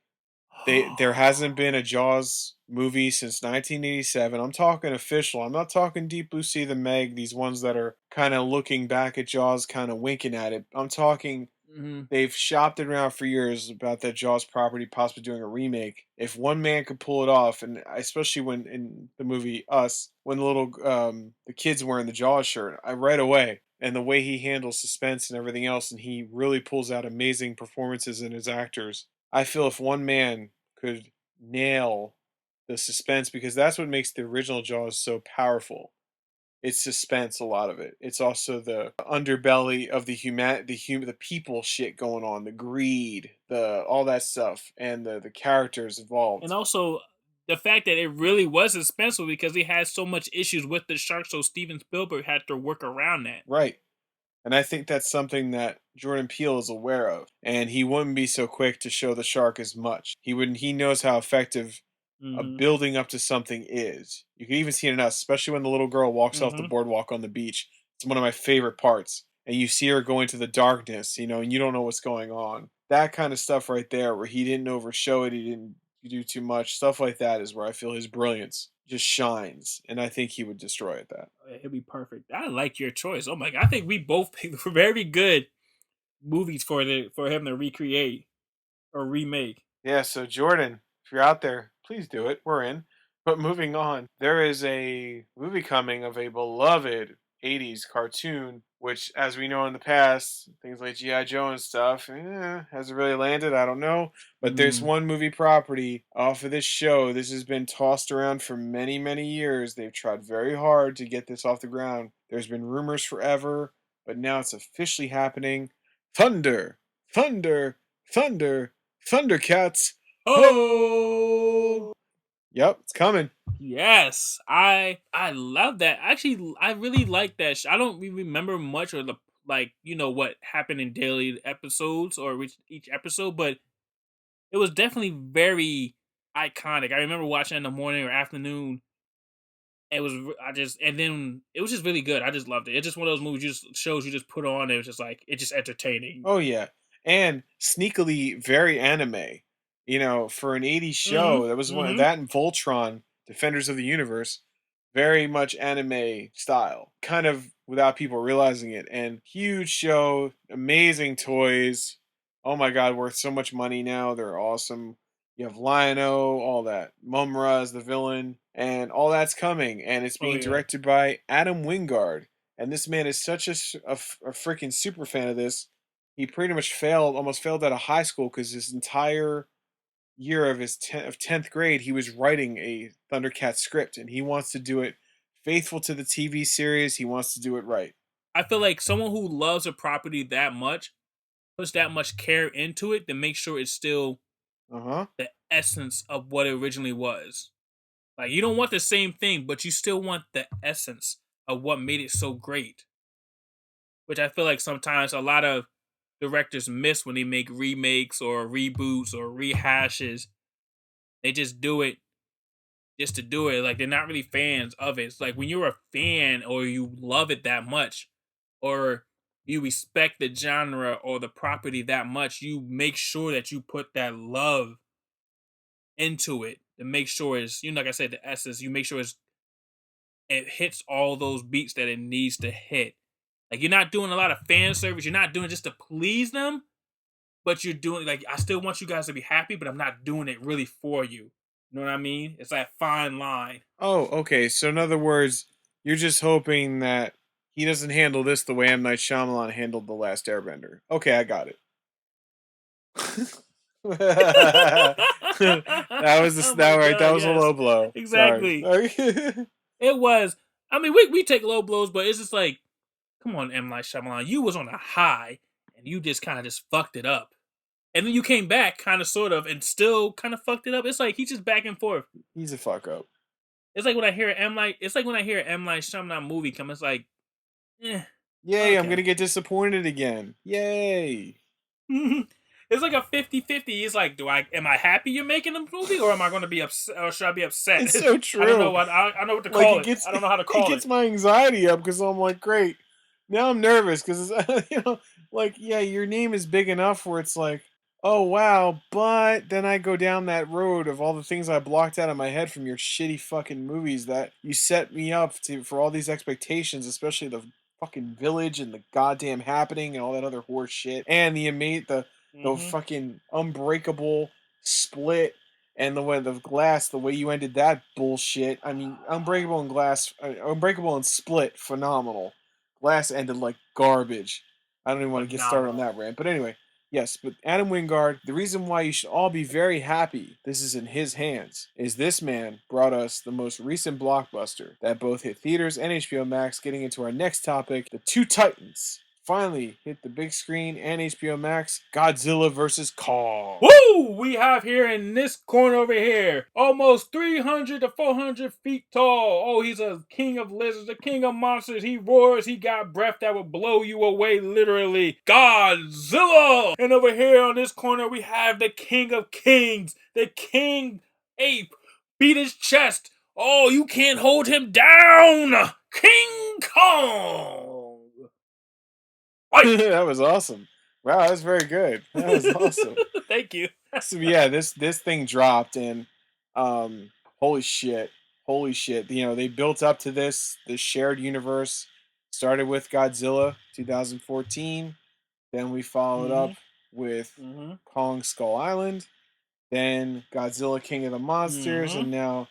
there hasn't been a Jaws movie since 1987. I'm talking official. I'm not talking Deep Blue Sea, The Meg, these ones that are kind of looking back at Jaws, kind of winking at it. I'm talking Mm-hmm. they've shopped it around for years about that Jaws property possibly doing a remake. If one man could pull it off, and especially when in the movie Us, when the kid's wearing the Jaws shirt, I right away. And the way he handles suspense and everything else, and he really pulls out amazing performances in his actors. I feel if one man could nail the suspense, because that's what makes the original Jaws so powerful. It's suspense, a lot of it. It's also the underbelly of the people shit going on, the greed, the all that stuff, and the characters And involved. also the fact that it really was suspenseful because he had so much issues with the shark, so Steven Spielberg had to work around that. Right. And I think that's something that Jordan Peele is aware of. And he wouldn't be so quick to show the shark as much. He knows how effective Mm-hmm. building up to something is. You can even see it in Us, especially when the little girl walks off the Mm-hmm. boardwalk on the beach. It's one of my favorite parts. And you see her go into the darkness, and you don't know what's going on. that kind of stuff right there, where he didn't overshow it, he didn't do too much, stuff like that is where I feel his brilliance just shines, and I think he would destroy at that. It'd be perfect. I like your choice. Oh my god, I think we both picked very good movies for him to recreate or remake. Yeah, so Jordan, if you're out there, please do it. We're in. But moving on, there is a movie coming of a beloved 80s cartoon, which, as we know in the past, things like G.I. Joe and stuff, hasn't really landed. I don't know. But there's one movie property off of this show. This has been tossed around for many, many years. They've tried very hard to get this off the ground. There's been rumors forever, but now it's officially happening. Thunder! Thunder! Thunder! Thundercats! Ho! Yep, it's coming. Yes, I love that. Actually, I really like that. I don't really remember much of the what happened in daily episodes or each episode, but it was definitely very iconic. I remember watching it in the morning or afternoon. It was and then it was just really good. I just loved it. It's just one of those movies, shows you just put on. It was just like it's just entertaining. Oh yeah, and sneakily very anime. You know, for an '80s show, that was one of that and Voltron, Defenders of the Universe, very much anime style, kind of without people realizing it. And huge show, amazing toys. Oh my god, worth so much money now. They're awesome. You have Lion-O, all that. Mumra is the villain, and all that's coming. And it's being directed by Adam Wingard. And this man is such a freaking super fan of this. He pretty much almost failed out of high school because his entire year of his 10th grade, he was writing a Thundercat script, and he wants to do it faithful to the TV series. He wants to do it right. I feel like someone who loves a property that much, puts that much care into it, to make sure it's still the essence of what it originally was. Like, you don't want the same thing, but you still want the essence of what made it so great. Which I feel like sometimes a lot of directors miss when they make remakes or reboots or rehashes. They just do it just to do it. Like, they're not really fans of it. It's like when you're a fan or you love it that much, or you respect the genre or the property that much, you make sure that you put that love into it to make sure it's, like I said, the essence. You make sure it hits all those beats that it needs to hit. Like, you're not doing a lot of fan service. You're not doing it just to please them, but you're doing, like, I still want you guys to be happy, but I'm not doing it really for you. You know what I mean? It's that fine line. Oh, okay. So in other words, you're just hoping that he doesn't handle this the way M. Night Shyamalan handled The Last Airbender. Okay, I got it. That was that was a low blow. Exactly. It was. I mean, we take low blows, but it's just like, come on, M. Night Shyamalan, you was on a high, and you just kind of just fucked it up. And then you came back, kind of, sort of, and still kind of fucked it up. It's like he's just back and forth. He's a fuck up. It's like when I hear M. Night Shyamalan movie come, it's like, Yay, okay. I'm gonna get disappointed again. Yay. It's like a 50-50. It's like, am I happy you're making a movie, or am I going to be upset, or should I be upset? It's so true. I don't know I know what to call it. I don't know how to call it. It gets my anxiety up because I'm like, great. Now I'm nervous because, your name is big enough where it's like, oh, wow. But then I go down that road of all the things I blocked out of my head from your shitty fucking movies that you set me up for all these expectations, especially the fucking Village and the goddamn Happening and all that other horse shit. And the fucking Unbreakable, Split, and the Glass, the way you ended that bullshit. I mean, Unbreakable and Split, phenomenal. Glass ended like garbage. I don't even want to get started on that rant. But anyway, yes, but Adam Wingard, the reason why you should all be very happy this is in his hands is this man brought us the most recent blockbuster that both hit theaters and HBO Max. Getting into our next topic, The Two Titans finally hit the big screen and HBO Max. Godzilla vs. Kong. Woo! We have here in this corner over here, almost 300 to 400 feet tall. Oh, he's a king of lizards, a king of monsters. He roars, he got breath that will blow you away, literally. Godzilla! And over here on this corner, we have the king of kings, the king ape. Beat his chest. Oh, you can't hold him down! King Kong! That was awesome. Wow, that was very good. That was awesome. Thank you. So yeah, this thing dropped, and um, holy shit, holy shit. You know, they built up to this shared universe. Started with Godzilla 2014. Then we followed Mm-hmm. up with Mm-hmm. Kong Skull Island. Then Godzilla King of the Monsters, Mm-hmm. and now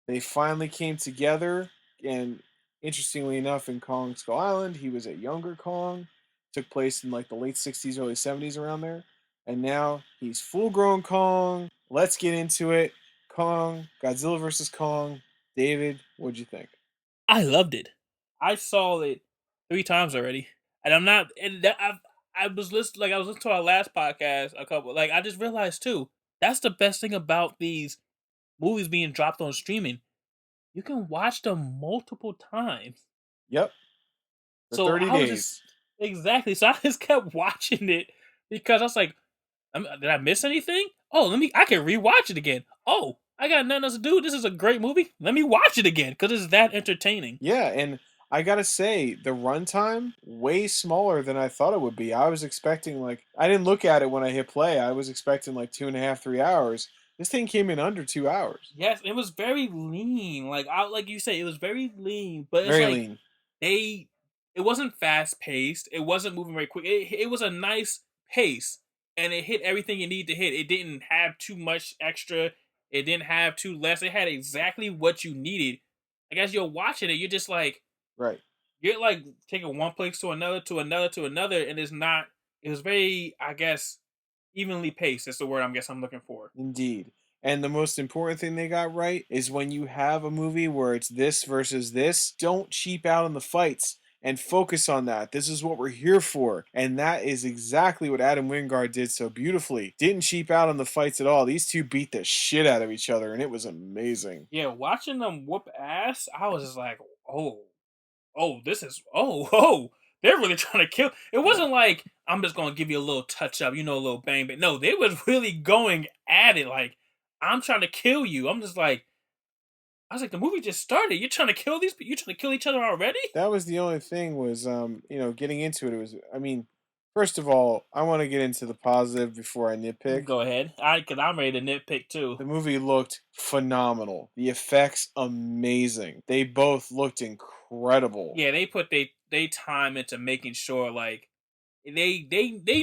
they finally came together. And interestingly enough, in Kong Skull Island, he was a younger Kong. Took place in like the late 60s, early 70s, around there. And now he's full grown Kong. Let's get into it. Kong, Godzilla versus Kong. David, what'd you think? I loved it. I saw it 3 times already, and I'm not. And that, I was listening, like I was listening to our last podcast a couple. Like I just realized too. That's the best thing about these movies being dropped on streaming. You can watch them multiple times. Yep, for So 30 I was just days. exactly. So I just kept watching it because I was like, did I miss anything? Oh, let me. I can rewatch it again. Oh, I got nothing else to do. This is a great movie. Let me watch it again because it's that entertaining. Yeah, and I gotta say, the runtime way smaller than I thought it would be. I was expecting like I didn't look at it when I hit play. I was expecting like 2.5, 3 hours. This thing came in under 2 hours. Yes, it was very lean. Like you say, it was very lean. But it's Very like lean. they, it wasn't fast paced. It wasn't moving very quick. It was a nice pace, and it hit everything it needed to hit. It didn't have too much extra. It didn't have too less. It had exactly what you needed. Like as you're watching it, Right. you're like taking one place to another, to another, to another, and it's not. It was very, I guess, evenly paced. That's the word I'm looking for. Indeed. And the most important thing they got right is when you have a movie where it's this versus this, don't cheap out on the fights and focus on that. This is what we're here for. And that is exactly what Adam Wingard did so beautifully. Didn't cheap out on the fights at all. These two beat the shit out of each other, and it was amazing. Yeah, watching them whoop ass, I was just like, oh, this is oh, they're really trying to kill. It Yeah. wasn't like I'm just gonna give you a little touch up, a little bang, but no, they was really going at it. Like I'm trying to kill you. I was like, the movie just started. You're trying to kill these. You're trying to kill each other already. That was the only thing was getting into it. It was, I mean, first of all, I want to get into the positive before I nitpick. Go ahead, because I'm ready to nitpick too. The movie looked phenomenal. The effects amazing. They both looked incredible. Yeah, they put they time into making sure like they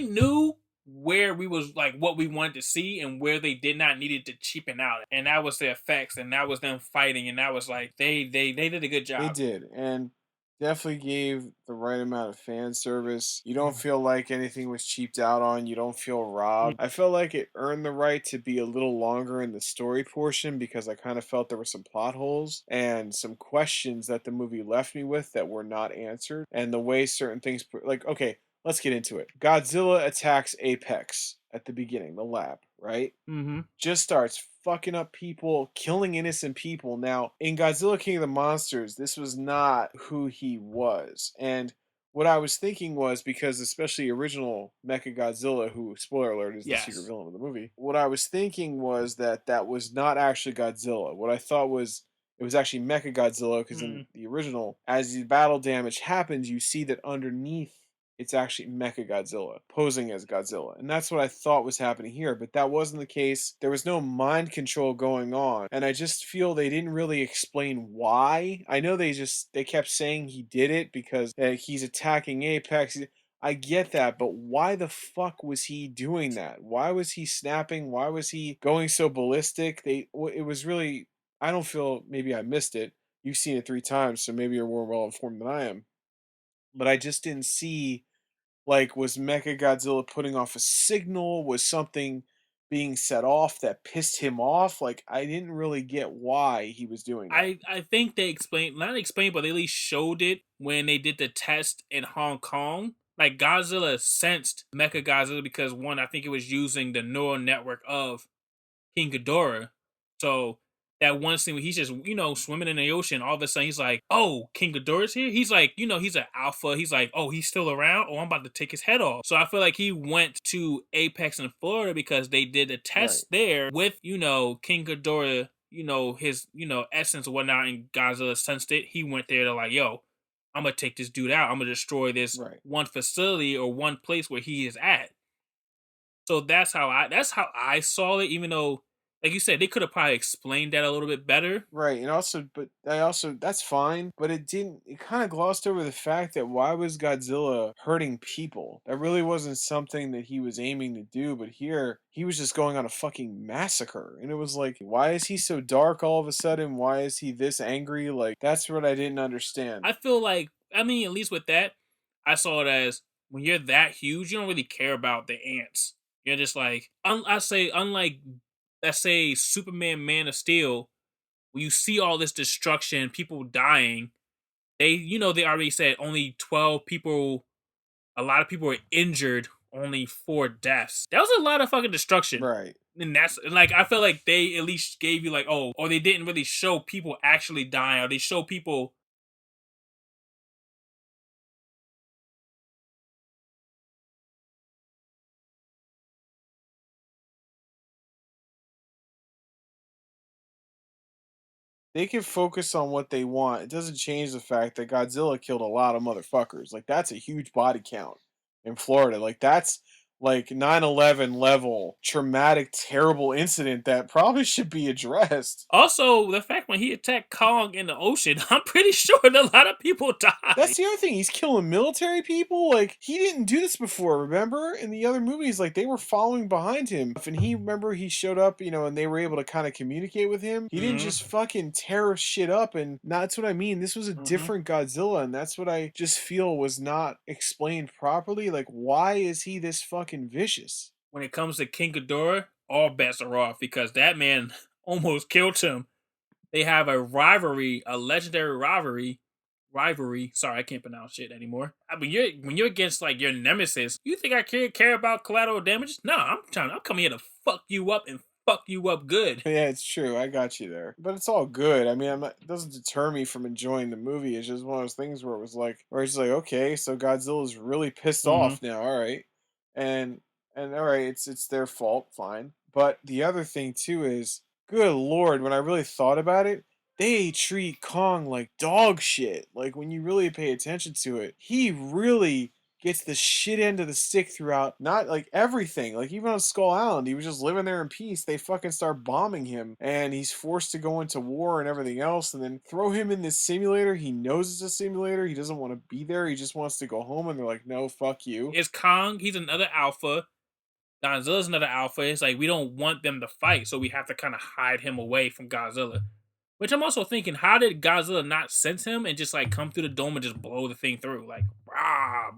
knew where we was like what we wanted to see and where they did not needed to cheapen out, and that was the effects, and that was them fighting, and that was like they did a good They job. did, and definitely gave the right amount of fan service. You don't feel like anything was cheaped out on. You don't feel robbed. I felt like it earned the right to be a little longer in the story portion because I kind of felt there were some plot holes and some questions that the movie left me with that were not answered. And the way certain things, like, okay, let's get into it. Godzilla attacks Apex at the beginning, the lab, right? Mm-hmm. Just starts fucking up people, killing innocent people. Now, in Godzilla King of the Monsters, this was not who he was. And what I was thinking was because, especially original Mecha Godzilla, who, spoiler alert, is the secret Yes. villain of the movie, what I was thinking was that that was not actually Godzilla. What I thought was it was actually Mecha Godzilla because in the original, as the battle damage happens, you see that underneath it's actually Mecha Godzilla posing as Godzilla. And that's what I thought was happening here, but that wasn't the case. There was no mind control going on. And I just feel they didn't really explain why. I know they kept saying he did it because he's attacking Apex. I get that, but why the fuck was he doing that? Why was he snapping? Why was he going so ballistic? It was really, I don't feel, maybe I missed it. You've seen it 3 times, so maybe you're more well informed than I am. But I just didn't see, like, was Mecha Godzilla putting off a signal? Was something being set off that pissed him off? Like, I didn't really get why he was doing that. I think they explained, not explained, but they at least showed it when they did the test in Hong Kong. Like Godzilla sensed Mecha Godzilla because one, I think it was using the neural network of King Ghidorah. So that one scene where he's just, swimming in the ocean, all of a sudden he's like, oh, King Ghidorah's here? He's like, he's an alpha. He's like, oh, he's still around? Oh, I'm about to take his head off. So I feel like he went to Apex in Florida because they did a test there with, King Ghidorah, his, essence or whatnot, and Godzilla sensed it. He went there to like, yo, I'm gonna take this dude out. I'm gonna destroy this Right. one facility or one place where he is at. So that's how I saw it. Even though, like you said, they could have probably explained that a little bit better. Right, and also, but I also that's fine, but it didn't. It kind of glossed over the fact that why was Godzilla hurting people? That really wasn't something that he was aiming to do. But here, he was just going on a fucking massacre, and it was like, why is he so dark all of a sudden? Why is he this angry? Like that's what I didn't understand. I feel like, I mean, at least with that, I saw it as when you're that huge, you don't really care about the ants. You're just like, I say, unlike, let's say, Superman, Man of Steel, when you see all this destruction, people dying, they already said only 12 people, a lot of people were injured, only 4 deaths. That was a lot of fucking destruction. Right. And that's like, I feel like they at least gave you like, oh, or they didn't really show people actually dying, or they show people. They can focus on what they want. It doesn't change the fact that Godzilla killed a lot of motherfuckers. Like that's a huge body count in Florida. Like that's like 9/11 level traumatic terrible incident that probably should be addressed. Also, the fact when he attacked Kong in the ocean, I'm pretty sure that a lot of people died. That's the other thing. He's killing military people. Like he didn't do this before. Remember in the other movies, like they were following behind him. And he remember he showed up, and they were able to kind of communicate with him. He didn't just fucking tear shit up. And that's what I mean. This was a different Godzilla, and that's what I just feel was not explained properly. Like why is he this fucking vicious? When it comes to King Ghidorah, all bets are off because that man almost killed him. They have a rivalry, a legendary rivalry. Sorry, I can't pronounce shit anymore. When you're against like your nemesis, you think I care about collateral damage? No, I'm coming here to fuck you up and fuck you up good. Yeah, it's true. I got you there. But it's all good. I mean, it doesn't deter me from enjoying the movie. It's just one of those things where it was like, where it's like, okay, so Godzilla's really pissed off now. All right, and all right, it's their fault. Fine. But the other thing too is, good lord, when I really thought about it, they treat Kong like dog shit. Like when you really pay attention to it, he really gets the shit end of the stick throughout not like everything. Like even on Skull Island, he was just living there in peace. They fucking start bombing him and he's forced to go into war and everything else, and then throw him in this simulator. He knows it's a simulator. He doesn't want to be there. He just wants to go home, and they're like, no, fuck you. It's Kong, he's another alpha. Godzilla's another alpha. It's like we don't want them to fight, so we have to kind of hide him away from Godzilla. Which I'm also thinking, how did Godzilla not sense him and just like come through the dome and just blow the thing through? Like,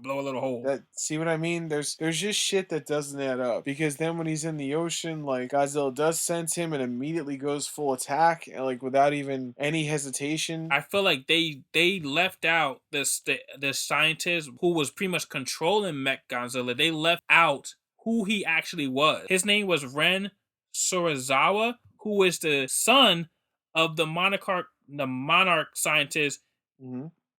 blow a little hole. See what I mean? There's just shit that doesn't add up. Because then when he's in the ocean, like Godzilla does sense him and immediately goes full attack, and like without even any hesitation. I feel like they left out the scientist who was pretty much controlling Mech Godzilla. They left out who he actually was. His name was Ren Sorozawa, who is the son of the monarch scientist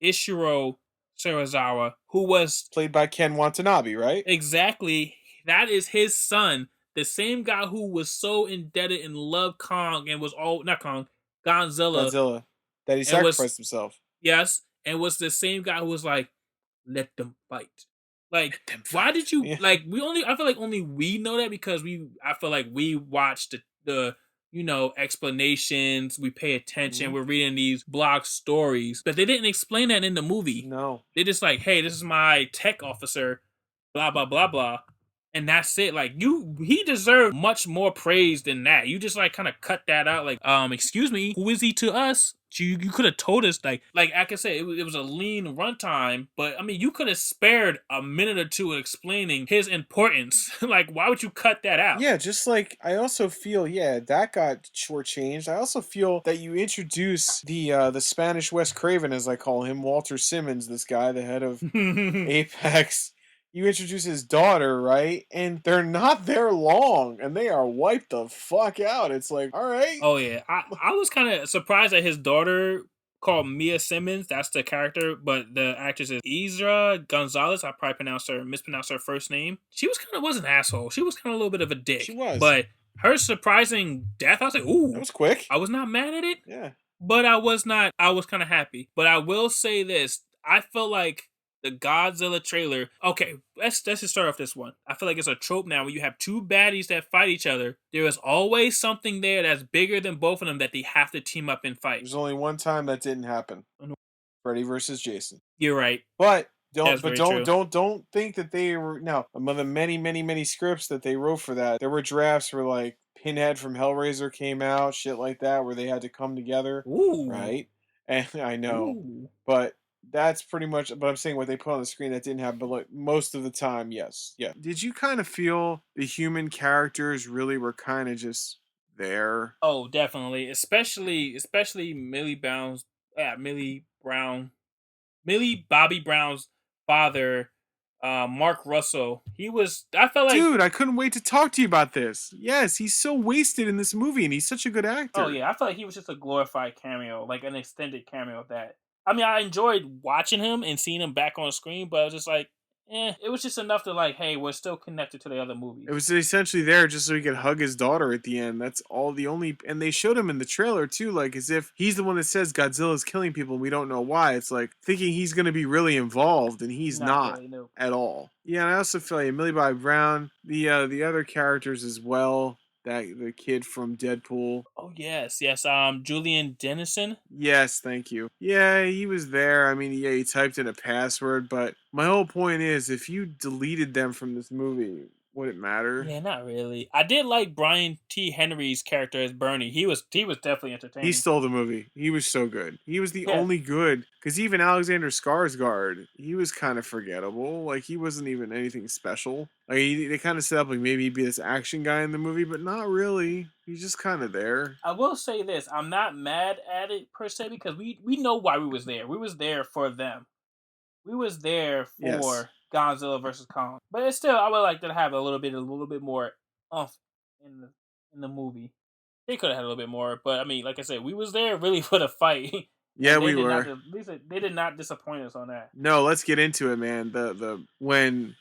Ishiro Sorozawa, who was played by Ken Watanabe, right? Exactly. That is his son. The same guy who was so indebted and loved Kong and was Godzilla. That he sacrificed himself. Yes. And was the same guy who was like, let them fight. Like, why did you I feel like only we know that because I feel like we watched the explanations, we pay attention, we're reading these blog stories, but they didn't explain that in the movie. No. They just like, hey, this is my tech officer, blah, blah, blah, blah. And that's it. Like, he deserved much more praise than that. You just like kind of cut that out. Like, excuse me, who is he to us? You could have told us, like I can say, it was a lean runtime, but I mean, you could have spared a minute or two explaining his importance. Like, why would you cut that out? Yeah, just like I also feel, that got shortchanged. I also feel that you introduce the Spanish Wes Craven, as I call him, Walter Simmons, this guy, the head of Apex. You introduce his daughter, right? And they're not there long, and they are wiped the fuck out. It's like, all right. Oh, yeah. I was kind of surprised that his daughter, called Mia Simmons, that's the character, but the actress is Isra Gonzalez. I probably mispronounced her first name. She was an asshole. She was kind of a little bit of a dick. She was. But her surprising death, I was like, ooh. That was quick. I was not mad at it. Yeah. But I was kind of happy. But I will say this. I felt like the Godzilla trailer. Okay, let's just start off this one. I feel like it's a trope now when you have two baddies that fight each other. There is always something there that's bigger than both of them that they have to team up and fight. There's only one time that didn't happen. Freddy versus Jason. You're right. But That's very true. don't think that they were no among the many scripts that they wrote for that. There were drafts where like Pinhead from Hellraiser came out, shit like that, where they had to come together. Ooh. Right? And I know. Ooh. But that's pretty much but I'm saying what they put on the screen that didn't happen, but like most of the time, yes. Yeah. Did you kind of feel the human characters really were kind of just there? Oh, definitely. Especially Millie Bobby Brown's father, Mark Russell. I felt like, dude, I couldn't wait to talk to you about this. Yes, he's so wasted in this movie, and he's such a good actor. oh yeah, I felt like he was just a glorified cameo, like an extended cameo of that. I mean, I enjoyed watching him and seeing him back on screen, but I was just like, it was just enough to like, hey, we're still connected to the other movies. It was essentially there just so he could hug his daughter at the end. That's all the only, and they showed him in the trailer too, like as if he's the one that says Godzilla's killing people and we don't know why. It's like thinking he's going to be really involved and he's not really, no. at all. Yeah, and I also feel like Millie Bobby Brown, the other characters as well. That the kid from Deadpool. Oh yes. Julian Dennison. Yes, thank you. Yeah, he was there. I mean, yeah, he typed in a password, but my whole point is, if you deleted them from this movie, would it matter? Yeah, not really. I did like Brian T. Henry's character as Bernie. He was definitely entertaining. He stole the movie. He was so good. He was the only good. Because even Alexander Skarsgård, he was kind of forgettable. Like, he wasn't even anything special. Like, they kind of set up like maybe he'd be this action guy in the movie, but not really. He's just kind of there. I will say this. I'm not mad at it, per se, because we know why we was there. We was there for them. We was there for Godzilla versus Kong. But it's still, I would like to have a little bit more oomph in the movie. They could have had a little bit more, but I mean, like I said, we was there really for the fight. Yeah, we were. They did not disappoint us on that. No, let's get into it, man. The when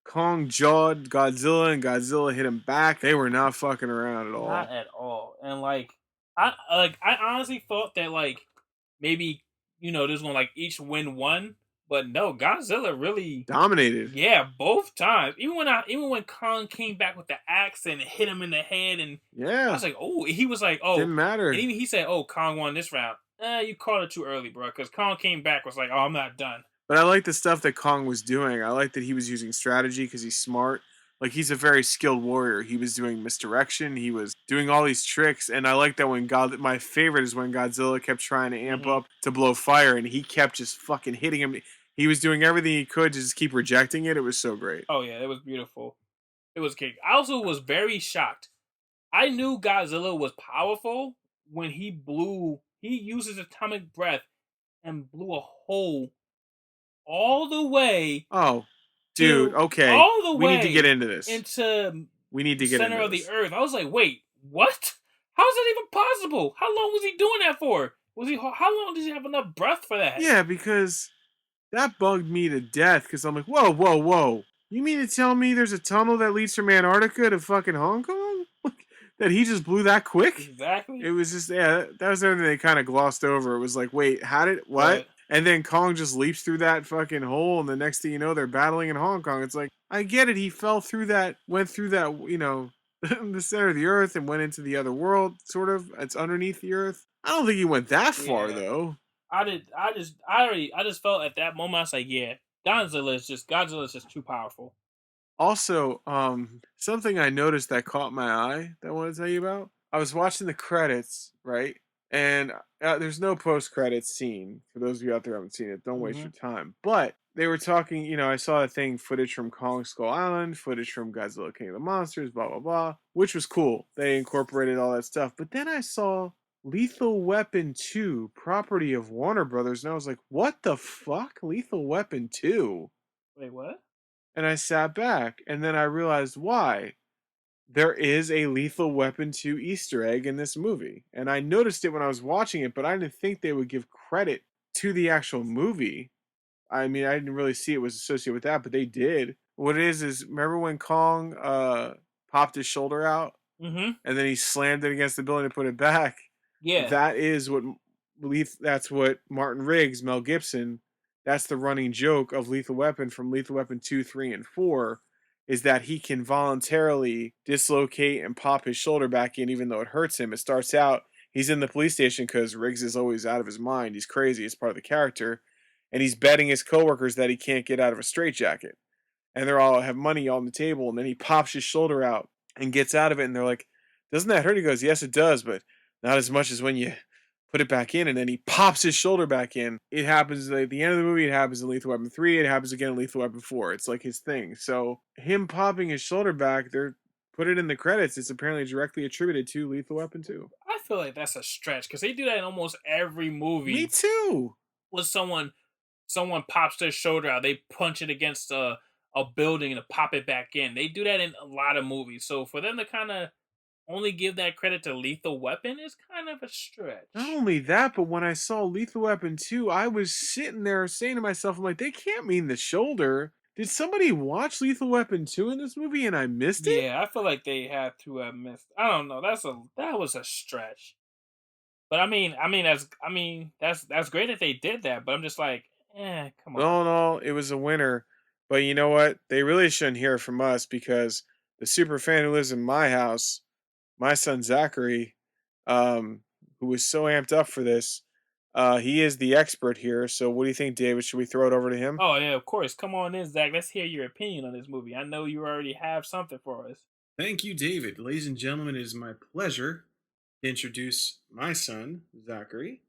Kong jawed Godzilla and Godzilla hit him back, they were not fucking around at all. Not at all. And I honestly thought that like maybe there's gonna like each win one, but no, Godzilla really dominated. Yeah, both times. Even when Kong came back with the axe and hit him in the head, and I was like, oh, he was like, oh, didn't matter. And even he said, oh, Kong won this round. You called it too early, bro. Because Kong came back was like, oh, I'm not done. But I like the stuff that Kong was doing. I like that he was using strategy because he's smart. Like, he's a very skilled warrior. He was doing misdirection. He was doing all these tricks. And I like that when my favorite is when Godzilla kept trying to amp up to blow fire, and he kept just fucking hitting him. He was doing everything he could to just keep rejecting it. It was so great. Oh, yeah. It was beautiful. It was kick. I also was very shocked. I knew Godzilla was powerful when he used his atomic breath and blew a hole all the way. Oh, dude, okay. All the way. We need to get into this. We need to get into the center of the earth. I was like, wait, what? How is that even possible? How long was he doing that for? How long did he have enough breath for that? Yeah, because that bugged me to death. Because I'm like, whoa. You mean to tell me there's a tunnel that leads from Antarctica to fucking Hong Kong? That he just blew that quick? Exactly. It was just, yeah, that was everything they kind of glossed over. It was like, wait, what? And then Kong just leaps through that fucking hole, and the next thing you know, they're battling in Hong Kong. It's like, I get it. He went through that, the center of the earth and went into the other world, sort of. It's underneath the earth. I don't think he went that far, though. I just felt at that moment, I was like, yeah, Godzilla is just too powerful. Also, something I noticed that caught my eye that I want to tell you about. I was watching the credits, right? And there's no post-credits scene. For those of you out there who haven't seen it, don't waste your time. But they were talking, I saw a thing, footage from Kong Skull Island, footage from Godzilla King of the Monsters, blah, blah, blah, which was cool. They incorporated all that stuff. But then I saw Lethal Weapon 2, property of Warner Brothers, and I was like, what the fuck? Lethal Weapon 2? Wait, what? And I sat back, and then I realized why. There is a Lethal Weapon 2 Easter egg in this movie. And I noticed it when I was watching it, but I didn't think they would give credit to the actual movie. I mean, I didn't really see it was associated with that, but they did. What it is remember when Kong popped his shoulder out? Mm-hmm. And then he slammed it against the building to put it back? Yeah. That's what Martin Riggs, Mel Gibson, that's the running joke of Lethal Weapon from Lethal Weapon 2, 3, and 4, is that he can voluntarily dislocate and pop his shoulder back in even though it hurts him. It starts out, he's in the police station because Riggs is always out of his mind. He's crazy. It's part of the character. And he's betting his coworkers that he can't get out of a straitjacket. And they're all have money on the table. And then he pops his shoulder out and gets out of it. And they're like, doesn't that hurt? He goes, yes, it does, but not as much as when you put it back in. And then he pops his shoulder back in. It happens at the end of the movie. It happens in Lethal Weapon 3. It happens again in Lethal Weapon 4. It's like his thing. So him popping his shoulder back, they're put it in the credits. It's apparently directly attributed to Lethal Weapon 2. I feel like that's a stretch because they do that in almost every movie. Me too. With someone pops their shoulder out, they punch it against a building and pop it back in. They do that in a lot of movies. So for them to kind of only give that credit to Lethal Weapon is kind of a stretch. Not only that, but when I saw Lethal Weapon 2, I was sitting there saying to myself, I'm like, they can't mean the shoulder. Did somebody watch Lethal Weapon 2 in this movie and I missed it? Yeah, I feel like they had to have missed. I don't know. That was a stretch. But that's great that they did that. But I'm just like, come on. No, it was a winner. But you know what? They really shouldn't hear from us because the super fan who lives in my house, my son Zachary, who was so amped up for this, he is the expert here. So what do you think, David? Should we throw it over to him? Oh yeah, of course. Come on in, Zach. Let's hear your opinion on this movie. I know you already have something for us. Thank you, David. Ladies and gentlemen, it is my pleasure to introduce my son, Zachary.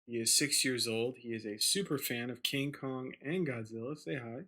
He is 6 years old. He is a super fan of King Kong and Godzilla. Say hi.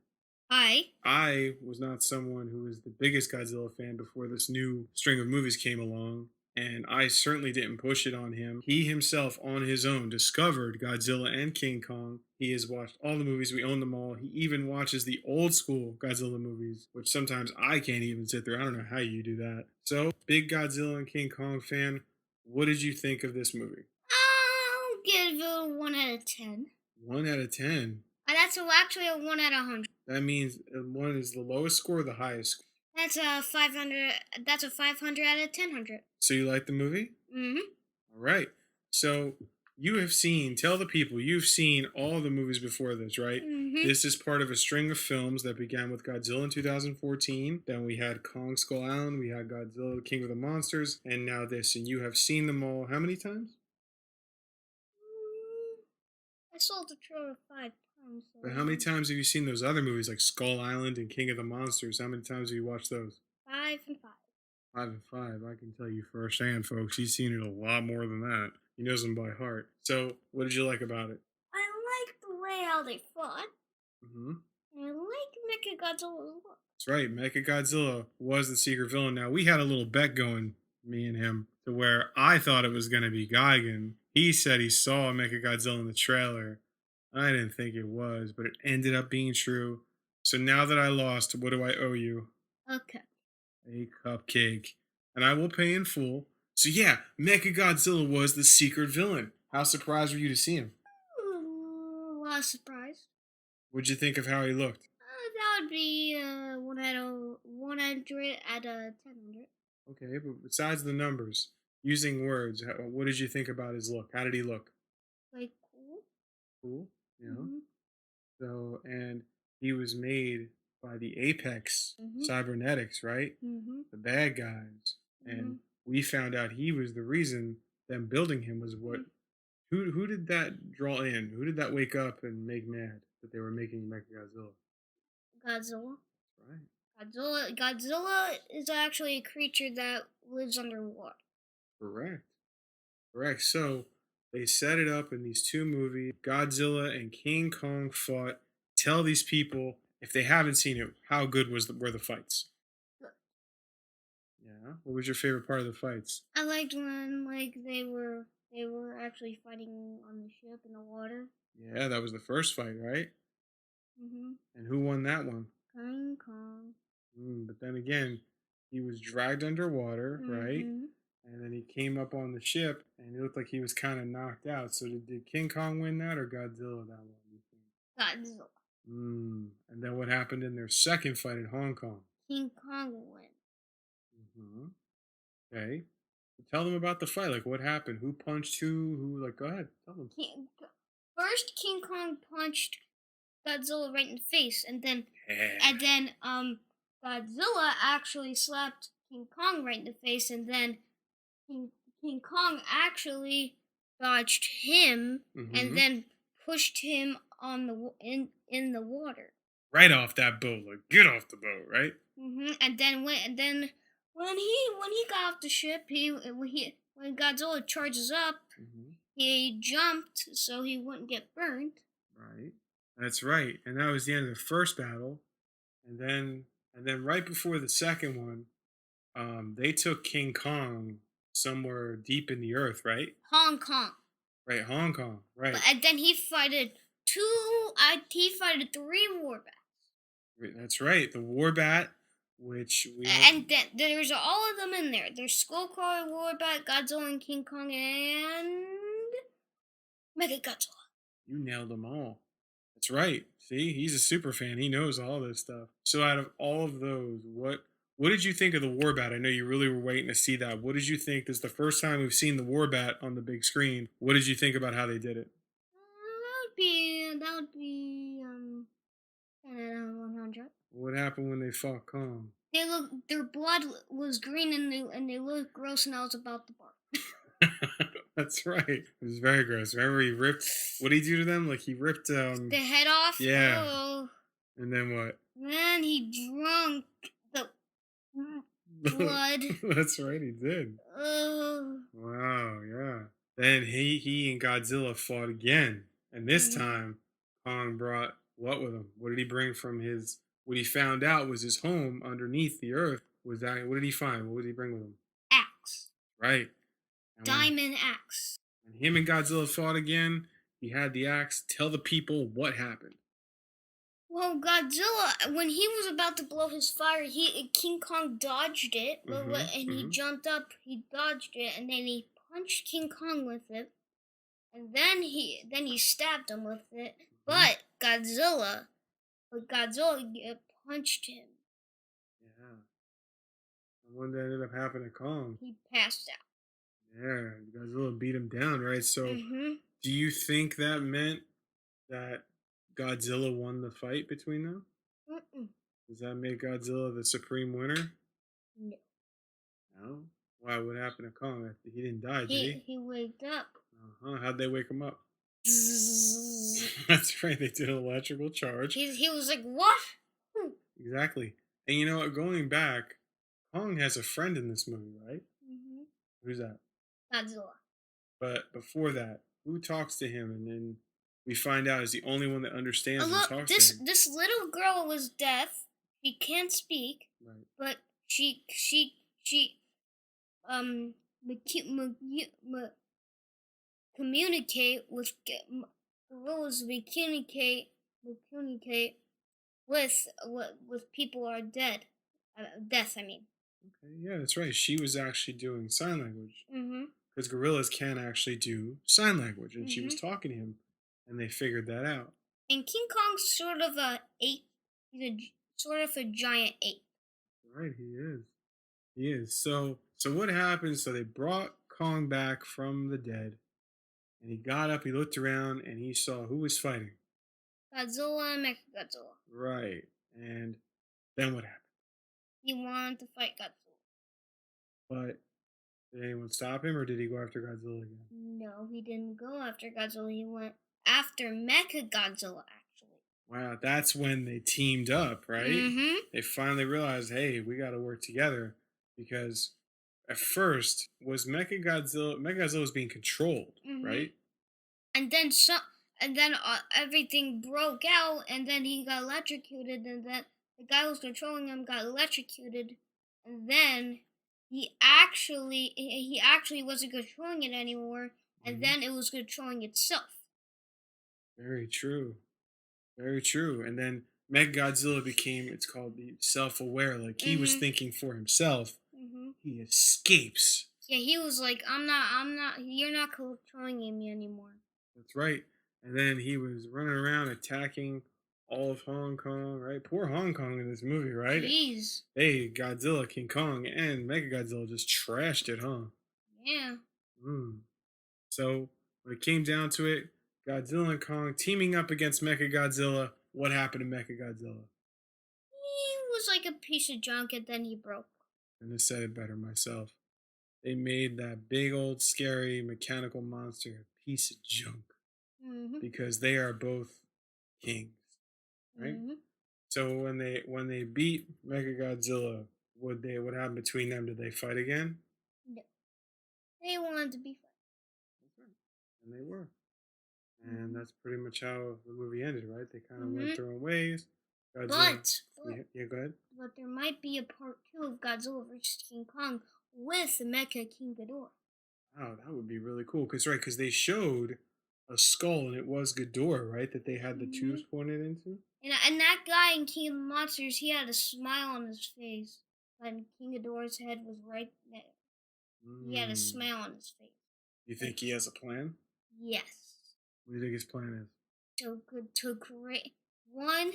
Hi. I was not someone who was the biggest Godzilla fan before this new string of movies came along, and I certainly didn't push it on him. He himself, on his own, discovered Godzilla and King Kong. He has watched all the movies. We own them all. He even watches the old school Godzilla movies, which sometimes I can't even sit there. I don't know how you do that. So, big Godzilla and King Kong fan, what did you think of this movie? I'll give it a 1 out of 10. 1 out of 10. That's actually a 1 out of 100. That means 1 is the lowest score or the highest score? That's a 500. That's a 500 out of 1,000. So you like the movie? Mm-hmm. All right. So you have seen, tell the people, you've seen all the movies before this, right? Mm-hmm. This is part of a string of films that began with Godzilla in 2014. Then we had Kong Skull Island, we had Godzilla, the King of the Monsters, and now this. And you have seen them all how many times? I saw the trailer 5 times. So But how many times have you seen those other movies like Skull Island and King of the Monsters? How many times have you watched those? 5 and 5. 5 and 5. I can tell you firsthand, folks. He's seen it a lot more than that. He knows them by heart. So, what did you like about it? I like the way how they fought. Mm-hmm. And I like Mechagodzilla's look. That's right. Mechagodzilla was the secret villain. Now, we had a little bet going, me and him, to where I thought it was going to be Gigan. He said he saw Mechagodzilla in the trailer. I didn't think it was, but it ended up being true. So now that I lost, what do I owe you? Okay. A cupcake. And I will pay in full. So yeah, Mechagodzilla was the secret villain. How surprised were you to see him? A lot surprised. What'd you think of how he looked? That would be 100 out of 1,000. Okay, but besides the numbers, using words, what did you think about his look? How did he look? Like cool. Cool. Yeah. Mm-hmm. So, and he was made by the Apex Mhm. Cybernetics, right? Mm-hmm. The bad guys. And we found out he was the reason them building him was what. Who did that draw in? Who did that wake up and make mad that they were making Mechagodzilla? Godzilla. Right. Godzilla is actually a creature that lives underwater. Correct. Correct. So they set it up in these two movies. Godzilla and King Kong fought. Tell these people, if they haven't seen it, how good were the fights? Good. Yeah. What was your favorite part of the fights? I liked when they were actually fighting on the ship in the water. Yeah, that was the first fight, right? Mm-hmm. And who won that one? King Kong. But then again, he was dragged underwater, right? Mm-hmm. And then he came up on the ship, and it looked like he was kind of knocked out. So did King Kong win that, or Godzilla that one? You think? Godzilla. And then what happened in their second fight in Hong Kong? King Kong won. Mm-hmm. Okay. Tell them about the fight. Like, what happened? Who punched who? Like, go ahead. Tell them. First, King Kong punched Godzilla right in the face, and then Godzilla actually slapped King Kong right in the face, and then King, King Kong actually dodged him, and then pushed him on the in the water. Right off that boat, like get off the boat, right? And then when he got off the ship, when Godzilla charges up, he jumped so he wouldn't get burned. Right. That's right. And that was the end of the first battle. And then right before the second one, they took King Kong somewhere deep in the earth, right? Hong Kong. Right, Hong Kong. Right. And then he fighted three warbats. That's right. The Warbat, which we And then there's all of them in there. There's Skullcrawler, Warbat, Godzilla, and King Kong, and Mechagodzilla. You nailed them all. That's right. See, he's a super fan. He knows all this stuff. So out of all of those, what did you think of the Warbat? I know you really were waiting to see that. What did you think? This is the first time we've seen the Warbat on the big screen. What did you think about how they did it? That would be 10 out of 100. What happened when they fought Kong? Their blood was green and they looked gross, and I was about to bark. That's right. It was very gross. Remember he ripped, what did he do to them? Like he ripped the head off? Yeah. Oh. And then what? Then he drunk the blood. That's right, he did. Oh. Wow, yeah. Then he and Godzilla fought again. And this time Kong brought what with him? What did he bring from his, what he found out was his home underneath the earth? Was that, what did he find? What did he bring with him? Axe. Right. And Diamond axe. when him and Godzilla fought again, he had the axe. Tell the people what happened. Well, Godzilla, when he was about to blow his fire, King Kong dodged it, and he jumped up, he dodged it, and then he punched King Kong with it, and then he stabbed him with it, but Godzilla punched him. Yeah. And what ended up happening to Kong? He passed out. Yeah, Godzilla beat him down, right? So, do you think that meant that Godzilla won the fight between them? Does that make Godzilla the supreme winner? No. No? Why? What happened to Kong? He didn't die, did he? He waked up. How'd they wake him up? That's right, they did an electrical charge. He was like, what? Exactly. And you know what? Going back, Kong has a friend in this movie, right? Who's that? Godzilla. But before that, who talks to him? And then we find out is the only one that understands and Look, talks to him. this little girl was deaf. She can't speak, Right. but she communicate with gorillas. Communicate with people who are dead. Death, I mean. Okay, yeah, that's right. She was actually doing sign language. Because gorillas can actually do sign language. And she was talking to him, and they figured that out. And King Kong's sort of a ape. He's sort of a giant ape. Right, he is. He is. So what happened? So they brought Kong back from the dead, and he got up, he looked around, and he saw who was fighting. Godzilla and Mechagodzilla. Right. And then what happened? He wanted to fight Godzilla. But did anyone stop him, or did he go after Godzilla again? No, he didn't go after Godzilla. He went after Mechagodzilla, actually. Wow, that's when they teamed up, right? They finally realized, hey, we got to work together, because at first Mechagodzilla was being controlled, right? And then everything broke out, and then he got electrocuted, and then the guy who was controlling him got electrocuted, and then he actually wasn't controlling it anymore, and then it was controlling itself. Very true. Very true. And then Mechagodzilla became, it's called the self-aware, like he was thinking for himself. He escapes. Yeah, he was like, you're not controlling me anymore. That's right. And then he was running around attacking all of Hong Kong, right? Poor Hong Kong in this movie, right? Jeez. Hey, Godzilla, King Kong, and Mechagodzilla just trashed it, huh? Yeah. So when it came down to it, Godzilla and Kong teaming up against Mechagodzilla, what happened to Mechagodzilla? He was like a piece of junk, and then he broke. And I said it better myself. They made that big old scary mechanical monster a piece of junk because they are both kings, right? So when they beat Mechagodzilla, what happened between them? Did they fight again? No. They wanted to be friends. That's right. And they were. And that's pretty much how the movie ended, right? They kind of went their own ways. Godzilla, yeah, go ahead. But there might be a part 2 of Godzilla vs. King Kong with Mecha King Ghidorah. Wow, that would be really cool. Because they showed a skull and it was Ghidorah, right? That they had the tubes pointed into. And that guy in King of the Monsters, he had a smile on his face. When King Ghidorah's head was right there. He had a smile on his face. You think he has a plan? Yes. What do you think his plan is? To create one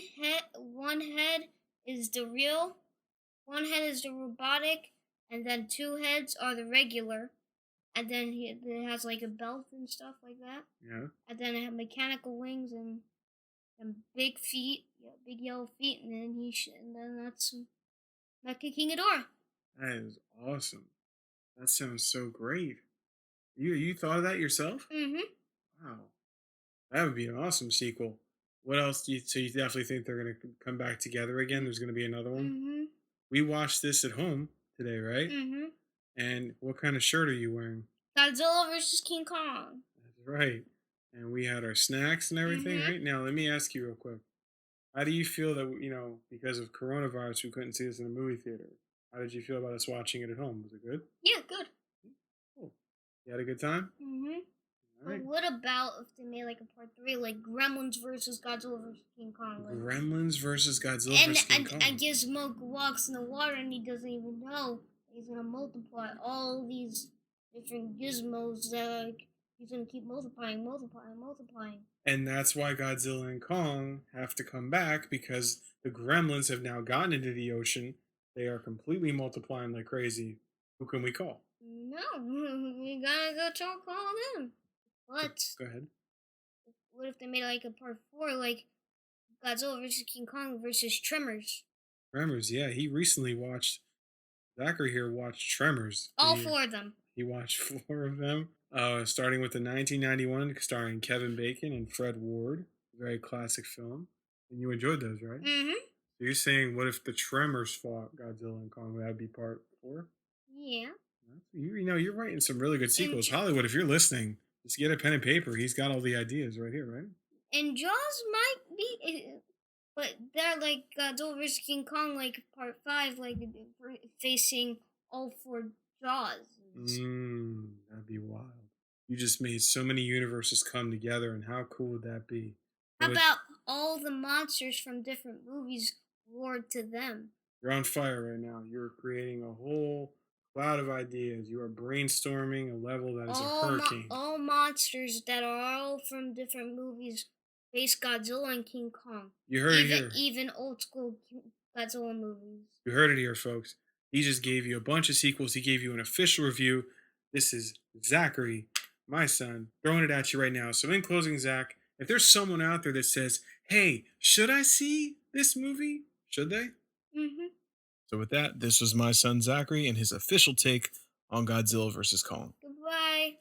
head is the real, one head is the robotic, and then 2 heads are the regular, and then it has like a belt and stuff like that. Yeah. And then it has mechanical wings and big feet, big yellow feet, and then that's Mecha King Ghidorah. That is awesome. That sounds so great. You thought of that yourself? Wow. That would be an awesome sequel. What else so you definitely think they're going to come back together again? There's going to be another one? We watched this at home today, right? And what kind of shirt are you wearing? Godzilla vs. King Kong. That's right. And we had our snacks and everything, right? Now, let me ask you real quick. How do you feel that, because of coronavirus, we couldn't see this in a movie theater? How did you feel about us watching it at home? Was it good? Yeah, good. Cool. You had a good time? But what about if they made like a part 3, like Gremlins versus Godzilla versus King Kong? Like, Gremlins versus Godzilla versus King Kong. And Gizmo walks in the water and he doesn't even know he's gonna multiply all these different gizmos that he's gonna keep multiplying. And that's why Godzilla and Kong have to come back, because the gremlins have now gotten into the ocean. They are completely multiplying like crazy. Who can we call? No, we gotta go call them. But go ahead. What if they made like a part 4, like Godzilla versus King Kong versus Tremors? Tremors, yeah. He recently watched. Zachary here watched Tremors. All 4 of them. He watched 4 of them. Starting with the 1991, starring Kevin Bacon and Fred Ward. Very classic film. And you enjoyed those, right? So you're saying, what if the Tremors fought Godzilla and Kong? Would that be part 4? Yeah. You're writing some really good sequels. Hollywood, if you're listening, just get a pen and paper. He's got all the ideas right here, right? And Jaws might be, but they're like Godzilla vs. King Kong, like part 5, like facing all 4 Jaws. That'd be wild. You just made so many universes come together, and how cool would that be? How about all the monsters from different movies roared to them? You're on fire right now. You're creating a whole cloud of ideas. You are brainstorming a level that is a hurricane. All monsters that are all from different movies face Godzilla and King Kong. You heard it here. Even old school Godzilla movies. You heard it here, folks. He just gave you a bunch of sequels. He gave you an official review. This is Zachary, my son, throwing it at you right now. So in closing, Zach, if there's someone out there that says, hey, should I see this movie? Should they? So with that, this was my son Zachary and his official take on Godzilla vs. Kong. Goodbye.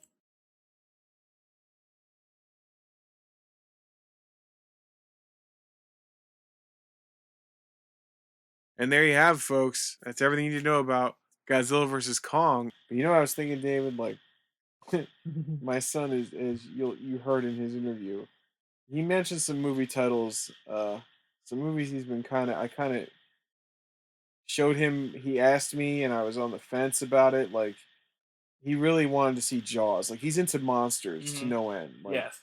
And there you have, folks. That's everything you need to know about Godzilla vs. Kong. But you know what I was thinking, David? Like, my son is you heard in his interview. He mentioned some movie titles, some movies he's been I kind of showed him. He asked me, and I was on the fence about it. Like, he really wanted to see Jaws. Like, he's into monsters to no end. Like, Yes.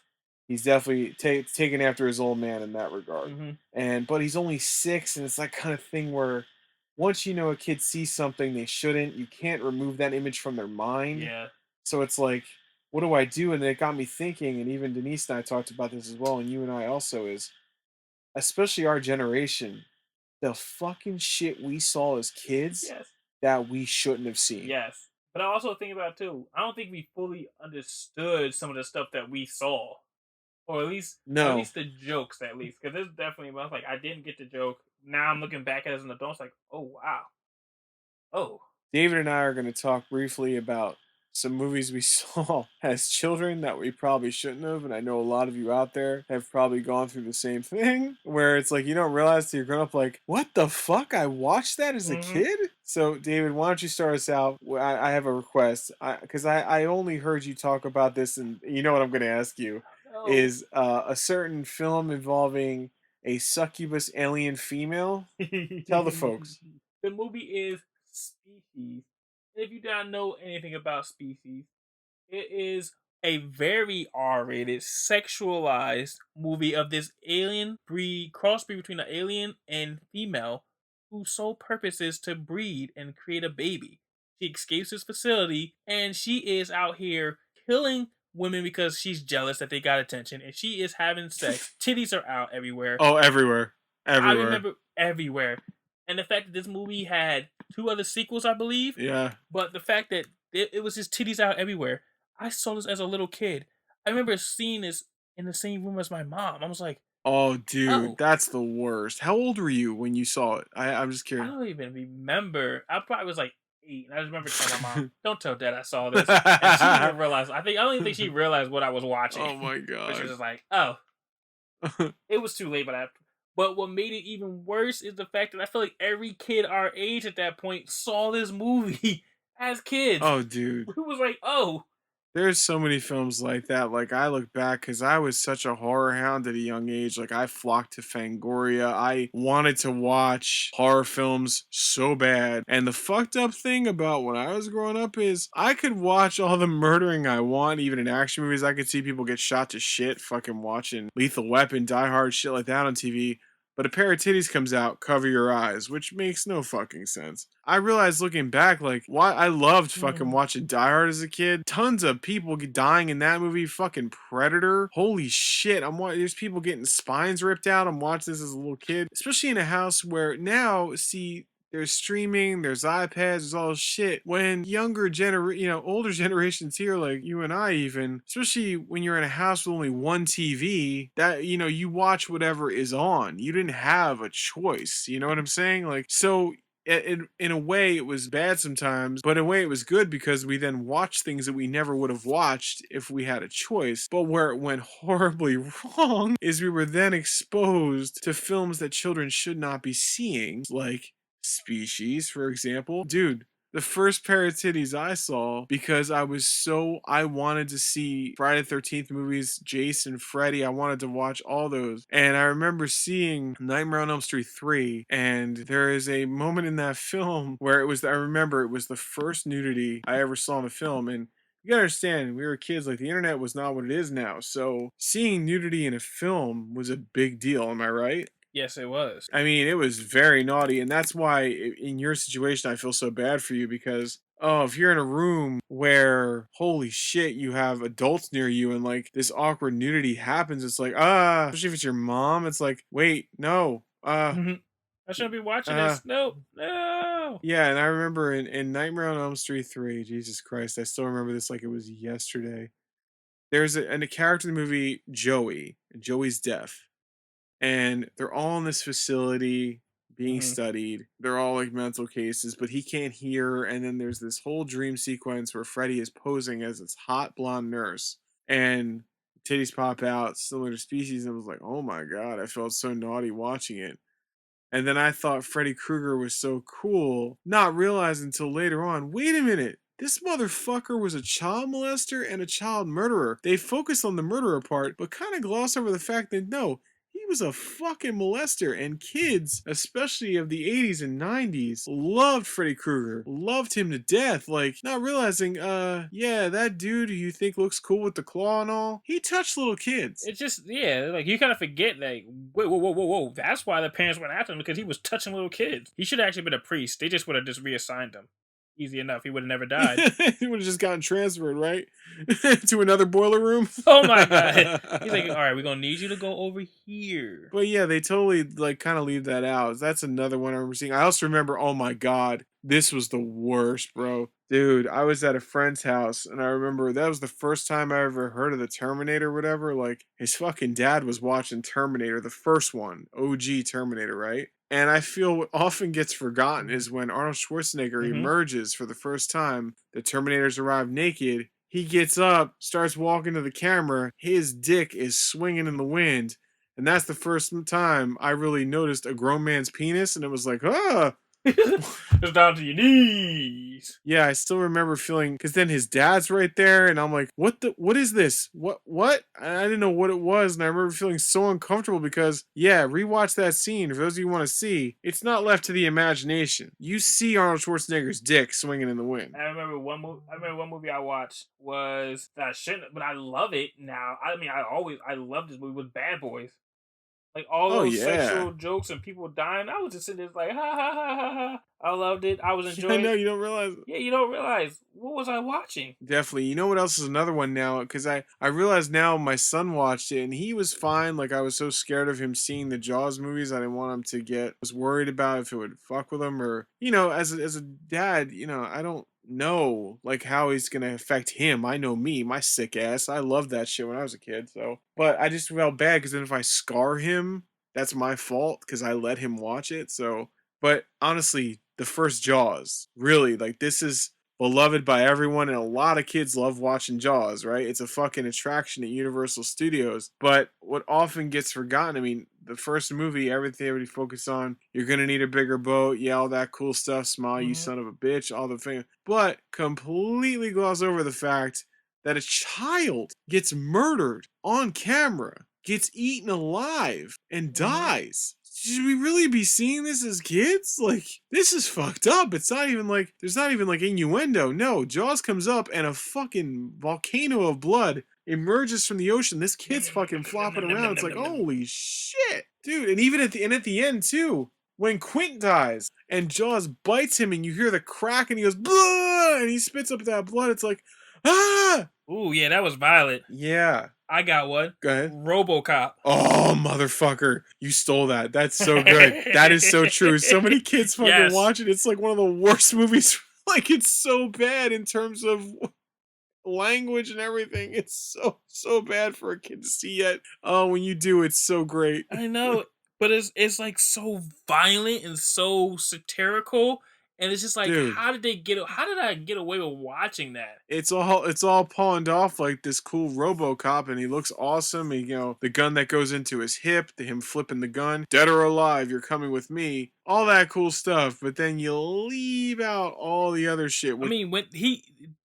He's definitely taken after his old man in that regard. But he's only 6, and it's that kind of thing where once a kid sees something they shouldn't, you can't remove that image from their mind. Yeah. So it's like, what do I do? And it got me thinking, and even Denise and I talked about this as well, and you and I also, is especially our generation, the fucking shit we saw as kids that we shouldn't have seen. Yes. But I also think about, too, I don't think we fully understood some of the stuff that we saw. or at No. least the jokes, at least, because there's definitely I was like I didn't get the joke. Now I'm looking back at it as an adult, it's like, oh wow, oh. David and I are going to talk briefly about some movies we saw as children that we probably shouldn't have. And I know a lot of you out there have probably gone through the same thing where it's like you don't realize till you're grown up, like, what the fuck? I watched that as a kid? So, David, why don't you start us out? I have a request because I only heard you talk about this, and you know what I'm going to ask you No. is a certain film involving a succubus alien female. Tell the folks. The movie is Species. If you don't know anything about Species, it is a very R-rated, sexualized movie of this alien crossbreed between an alien and female, whose sole purpose is to breed and create a baby. She escapes this facility, and she is out here killing women because she's jealous that they got attention, and she is having sex. Titties are out everywhere. Oh, everywhere. I remember everywhere. And the fact that this movie had 2 other sequels, I believe. Yeah. But the fact that it was just titties out everywhere. I saw this as a little kid. I remember seeing this in the same room as my mom. I was like, oh, dude, oh. That's the worst. How old were you when you saw it? I'm just I curious. don't even remember. I probably was like 8. And I just remember telling my mom, don't tell Dad I saw this. And she didn't realize. I don't even think she realized what I was watching. Oh, my God. But she was just like, oh. It was too late, but what made it even worse is the fact that I feel like every kid our age at that point saw this movie as kids. Oh, dude. Who was like, oh. There's so many films like that. Like, I look back because I was such a horror hound at a young age. Like, I flocked to Fangoria. I wanted to watch horror films so bad. And the fucked up thing about when I was growing up is I could watch all the murdering I want, even in action movies. I could see people get shot to shit fucking watching Lethal Weapon, Die Hard, shit like that on TV. But a pair of titties comes out, cover your eyes, which makes no fucking sense. I realized looking back, like, why I loved fucking watching Die Hard as a kid. Tons of people dying in that movie. Fucking Predator. Holy shit. There's people getting spines ripped out. I'm watching this as a little kid. Especially in a house where now, see, there's streaming, there's iPads, there's all this shit. When older generations here, like you and I even, especially when you're in a house with only one TV, that, you watch whatever is on. You didn't have a choice. You know what I'm saying? Like, so in a way it was bad sometimes, but in a way it was good because we then watched things that we never would have watched if we had a choice. But where it went horribly wrong is we were then exposed to films that children should not be seeing, like Species, for example. Dude, the first pair of titties I saw, because I wanted to see Friday the 13th movies, Jason, Freddy, I wanted to watch all those. And I remember seeing Nightmare on Elm Street 3, and there is a moment in that film where I remember it was the first nudity I ever saw in a film, and you gotta understand, we were kids, like the internet was not what it is now, so seeing nudity in a film was a big deal, am I right? Yes, it was. I mean, it was very naughty, and that's why in your situation I feel so bad for you because, if you're in a room where, holy shit, you have adults near you and like this awkward nudity happens, it's like, especially if it's your mom, it's like, wait, no, I shouldn't be watching this. No. Yeah, and I remember in Nightmare on Elm Street 3, Jesus Christ, I still remember this like it was yesterday. There's a character in the movie, Joey, and Joey's deaf. And they're all in this facility being studied. They're all like mental cases, but he can't hear. And then there's this whole dream sequence where Freddy is posing as this hot blonde nurse. And titties pop out, similar to Species. And I was like, oh my God, I felt so naughty watching it. And then I thought Freddy Krueger was so cool, not realizing until later on, wait a minute. This motherfucker was a child molester and a child murderer. They focus on the murderer part, but kind of gloss over the fact that no, he was a fucking molester, and kids, especially of the 80s and 90s, loved Freddy Krueger, loved him to death, like, not realizing, yeah, that dude who you think looks cool with the claw and all, he touched little kids. It's just, yeah, like, you kind of forget, like, whoa, that's why the parents went after him, because he was touching little kids. He should have actually been a priest. They just would have just reassigned him. Easy enough. He would have never died. He would have just gotten transferred, right? To another boiler room. Oh my God. He's like, all right, we're going to need you to go over here. But yeah, they totally like kind of leave that out. That's another one I remember seeing. I also remember, oh my God, This was the worst, bro. Dude, I was at a friend's house and I remember that was the first time I ever heard of the Terminator or whatever. Like, his fucking dad was watching Terminator, the first one, OG Terminator, right? And I feel what often gets forgotten is when Arnold Schwarzenegger emerges for the first time, the Terminators arrive naked. He gets up, starts walking to the camera, his dick is swinging in the wind. And that's the first time I really noticed a grown man's penis, and it was like, ah, It's down to your knees. yeah, I still remember feeling because then his dad's right there, and I'm like, what is this? What? I didn't know what it was, and I remember feeling so uncomfortable because yeah, rewatch that scene. For those of you who want to see, it's not left to the imagination. You see Arnold Schwarzenegger's dick swinging in the wind. I remember one movie I watched was that I shouldn't, but I love it now. I mean, I loved this movie with Bad Boys. Like all Oh those yeah, sexual jokes and people dying, I was just sitting there like, ha ha ha ha ha. I loved it. I was yeah, I enjoying know it. you don't realize. Yeah, you don't realize what was I watching? Definitely. You know what else is another one now? Because I realize now my son watched it and he was fine. Like I was so scared of him seeing the Jaws movies. I didn't want him to get. I was worried about if it would fuck with him or as a dad. I don't know like how he's gonna affect him. I know me, my sick ass. I loved that shit when I was a kid. So, but I just felt bad because then if I scar him, that's my fault because I let him watch it. So, but honestly, the first Jaws, really, like this is beloved by everyone, and a lot of kids love watching Jaws, right? It's a fucking attraction at Universal Studios. But what often gets forgotten, I mean, the first movie, everything everybody focused on, you're gonna need a bigger boat, yeah, all that cool stuff, smile, you son of a bitch, all the things, but completely gloss over the fact that a child gets murdered on camera, gets eaten alive, and dies. Should we really be seeing this as kids? Like, this is fucked up. It's not even like, there's not even like innuendo. No, Jaws comes up and a fucking volcano of blood emerges from the ocean. This kid's fucking flopping around. It's like, holy shit. Dude, and even at the end too, when Quint dies and Jaws bites him and you hear the crack and he goes, blood, and he spits up that blood, it's like, ah! Ooh, yeah, that was violent. Yeah. I got one. Go ahead. RoboCop. Oh, motherfucker. You stole that. That's so good. That is so true. So many kids fucking watch it. It's like one of the worst movies. Like, it's so bad in terms of language and everything. It's so bad for a kid to see yet. Oh, when you do, it's so great. I know, but it's like so violent and so satirical. And it's just like, Dude. how did I get away with watching that? It's all pawned off like this cool RoboCop, and he looks awesome. And, the gun that goes into his hip, him flipping the gun, dead or alive, you're coming with me. All that cool stuff, but then you leave out all the other shit. I mean, when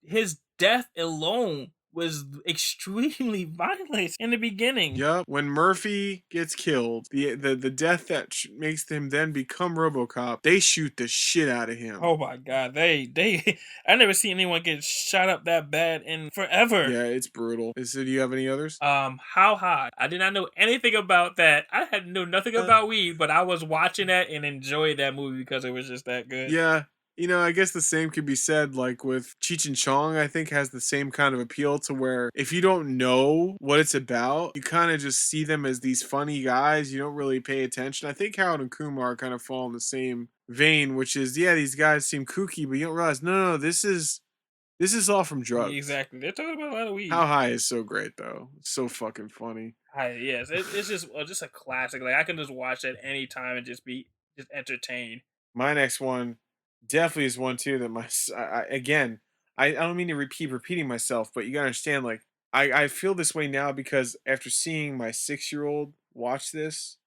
his death alone was extremely violent in the beginning. Yup. When Murphy gets killed, the death that makes him then become RoboCop, they shoot the shit out of him. Oh my god, they I never seen anyone get shot up that bad in forever. Yeah, it's brutal. Do you have any others? How High. I did not know anything about that. I had know nothing about weed, but I was watching that and enjoyed that movie because it was just that good. Yeah. I guess the same could be said like with Cheech and Chong, I think has the same kind of appeal to where if you don't know what it's about, you kind of just see them as these funny guys. You don't really pay attention. I think Harold and Kumar kind of fall in the same vein, which is, yeah, these guys seem kooky, but you don't realize, no, this is all from drugs. Exactly. They're talking about a lot of weed. How High is so great, though. It's so fucking funny. Yes, it's just a classic. Like, I can just watch it anytime and just entertained. My next one definitely is one too that I don't mean to keep repeating myself, but you gotta understand, like, I feel this way now because after seeing my 6-year-old watch this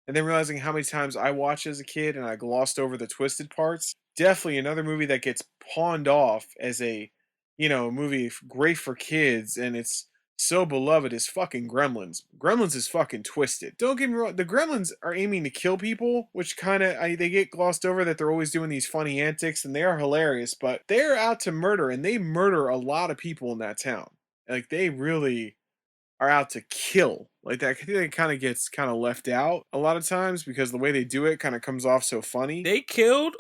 and then realizing how many times I watched as a kid and I glossed over the twisted parts, definitely another movie that gets pawned off as a movie great for kids and it's so beloved is fucking Gremlins. Gremlins is fucking twisted. Don't get me wrong, the Gremlins are aiming to kill people, which kind of they get glossed over that they're always doing these funny antics and they are hilarious, but they're out to murder and they murder a lot of people in that town. Like they really are out to kill. Like that, I think that kind of gets kind of left out a lot of times because the way they do it kind of comes off so funny. They kill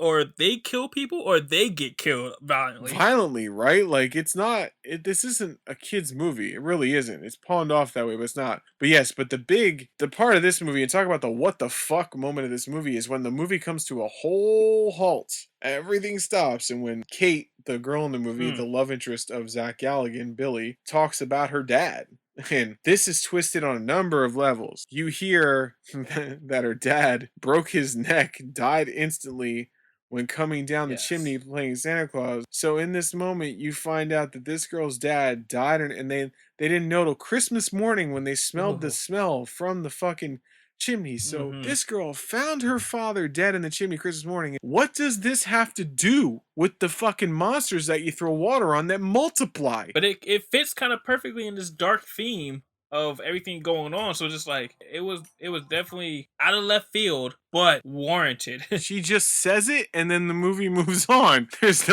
people, or they get killed violently. Violently, right? Like it's not. This isn't a kids' movie. It really isn't. It's pawned off that way, but it's not. But yes, but the part of this movie, and talk about the what the fuck moment of this movie, is when the movie comes to a whole halt. Everything stops, and when Kate, the girl in the movie, the love interest of Zach Galligan, Billy, talks about her dad. And this is twisted on a number of levels. You hear that her dad broke his neck, died instantly when coming down the chimney playing Santa Claus. So in this moment, you find out that this girl's dad died, and they didn't know till Christmas morning when they smelled the smell from the fucking chimney. So this girl found her father dead in the chimney Christmas morning. What does this have to do with the fucking monsters that you throw water on that multiply? But it fits kind of perfectly in this dark theme of everything going on. So just like it was definitely out of left field, but warranted. She just says it and then the movie moves on. There's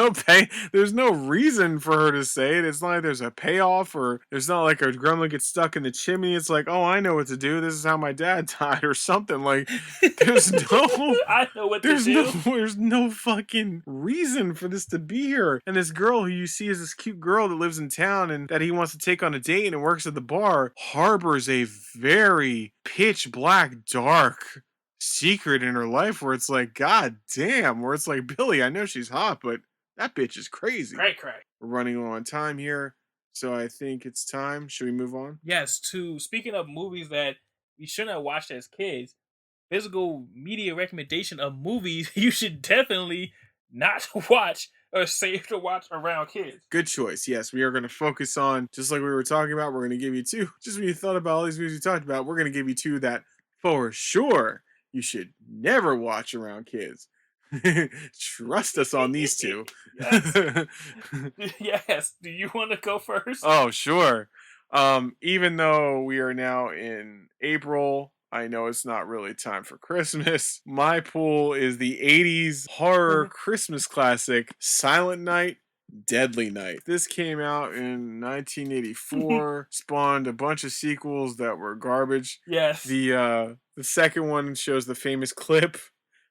no reason for her to say it. It's not like there's a payoff, or there's not like a gremlin gets stuck in the chimney. It's like, oh, I know what to do. This is how my dad died, or something. Like there's no I know what to do. There's no fucking reason for this to be here. And this girl who you see is this cute girl that lives in town and that he wants to take on a date and works at the bar, harbors a very pitch black, dark secret in her life where it's like, god damn, where it's like, Billy, I know she's hot, but that bitch is crazy. Cray. We're running low on time here, so I think it's time. Should we move on? Yes, speaking of movies that we shouldn't have watched as kids, physical media recommendation of movies you should definitely not watch or safe to watch around kids. Good choice. Yes, we are going to focus on, just like we were talking about, we're going to give you two. Just when you thought about all these movies we talked about, we're going to give you two that for sure you should never watch around kids. Trust us on these two. Yes. Yes. Do you want to go first? Oh, sure. Even though we are now in April, I know it's not really time for Christmas. My pool is the 80s horror Christmas classic, Silent Night, Deadly Night. This came out in 1984, spawned a bunch of sequels that were garbage. Yes. The second one shows the famous clip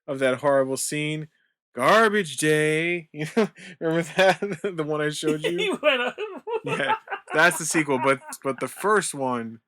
of that horrible scene. Garbage Day. You know, remember that? The one I showed you? Yeah, that's the sequel. But the first one,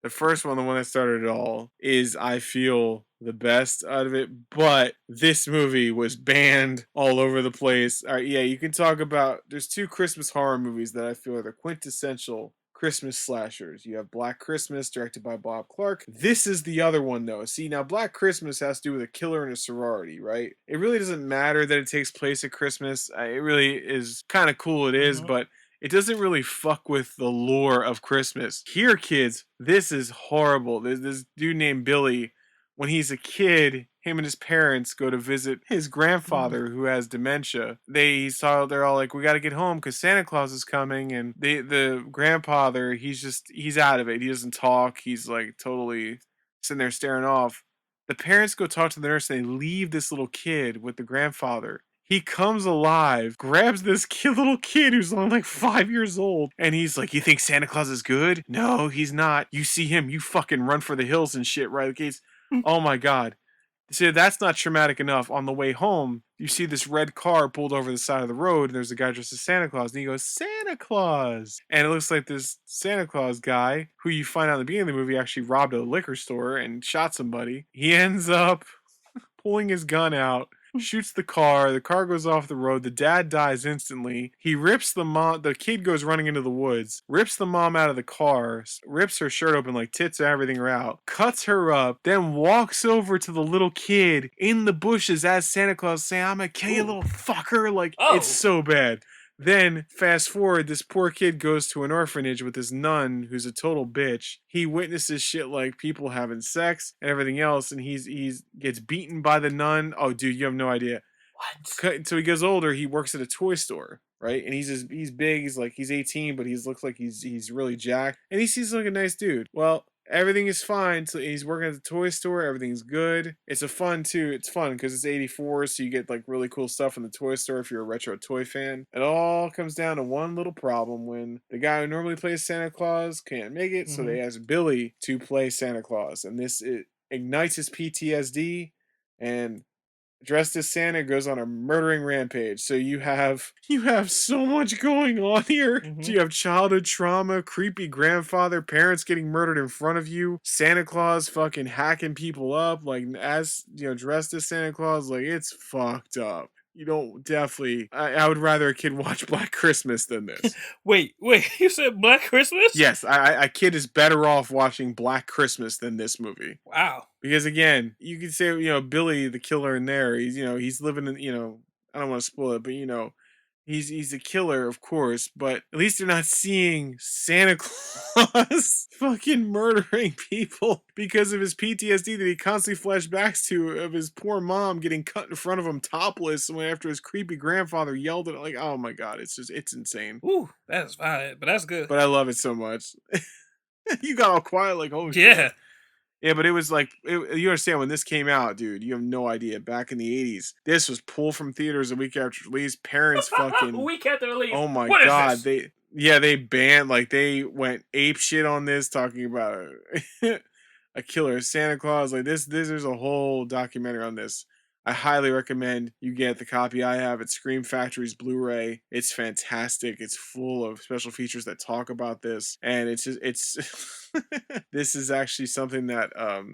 the one that started it all, is, I feel, the best out of it. But this movie was banned all over the place. All right, yeah, you can talk about, there's two Christmas horror movies that I feel are the quintessential Christmas slashers. You have Black Christmas, directed by Bob Clark. This is the other one, though. See, now Black Christmas has to do with a killer in a sorority, right? It really doesn't matter that it takes place at Christmas. It really is kind of cool, it is, but it doesn't really fuck with the lore of Christmas. Here, kids, this is horrible. There's this dude named Billy. When he's a kid, him and his parents go to visit his grandfather who has dementia. They're all like, we got to get home because Santa Claus is coming. And the grandfather, he's out of it. He doesn't talk. He's like totally sitting there staring off. The parents go talk to the nurse and they leave this little kid with the grandfather. He comes alive, grabs this little kid who's only like 5 years old, and he's like, you think Santa Claus is good? No, he's not. You see him, you fucking run for the hills and shit, right? Okay, oh my god. See, that's not traumatic enough. On the way home, you see this red car pulled over the side of the road, and there's a guy dressed as Santa Claus, and he goes, Santa Claus! And it looks like this Santa Claus guy, who you find out in the beginning of the movie actually robbed a liquor store and shot somebody. He ends up pulling his gun out, shoots the car goes off the road, the dad dies instantly. He rips the kid goes running into the woods, rips the mom out of the car, rips her shirt open, like tits and everything are out, cuts her up, then walks over to the little kid in the bushes as Santa Claus saying, I'm gonna kill you, little fucker. Like, it's so bad. Then, fast forward, this poor kid goes to an orphanage with this nun who's a total bitch. He witnesses shit like people having sex and everything else, and he's gets beaten by the nun. Oh, dude, you have no idea. What? So he gets older, he works at a toy store, right? And he's big, he's 18, but he looks like he's really jacked. And he seems like a nice dude. Well, everything is fine. So he's working at the toy store. Everything's good. It's fun too. It's fun because it's 84, so you get like really cool stuff in the toy store if you're a retro toy fan. It all comes down to one little problem when the guy who normally plays Santa Claus can't make it, so they ask Billy to play Santa Claus, and it ignites his PTSD, and dressed as Santa goes on a murdering rampage. So you have so much going on here. So you have childhood trauma, creepy grandfather, parents getting murdered in front of you, Santa Claus fucking hacking people up, like as dressed as Santa Claus. Like, it's fucked up. You don't definitely. I would rather a kid watch Black Christmas than this. Wait, you said Black Christmas? Yes, a kid is better off watching Black Christmas than this movie. Wow. Because again, you could say, Billy the killer in there, he's living in, I don't want to spoil it, but he's a killer, of course, but at least they're not seeing Santa Claus fucking murdering people because of his PTSD that he constantly flashbacks to of his poor mom getting cut in front of him topless after his creepy grandfather yelled at it. Like, oh my god, it's insane. Ooh, that's violent, but that's good. But I love it so much. You got all quiet, like, oh shit. Yeah, but it was like, you understand when this came out, dude, you have no idea. Back in the 80s, this was pulled from theaters a week after release. Parents fucking... a week after release. Oh my what god. Is this? They banned, like, they went ape shit on this, talking about a killer Santa Claus. Like, there's a whole documentary on this. I highly recommend you get the copy I have. It's Scream Factory's Blu-ray. It's fantastic. It's full of special features that talk about this, and it's this is actually something that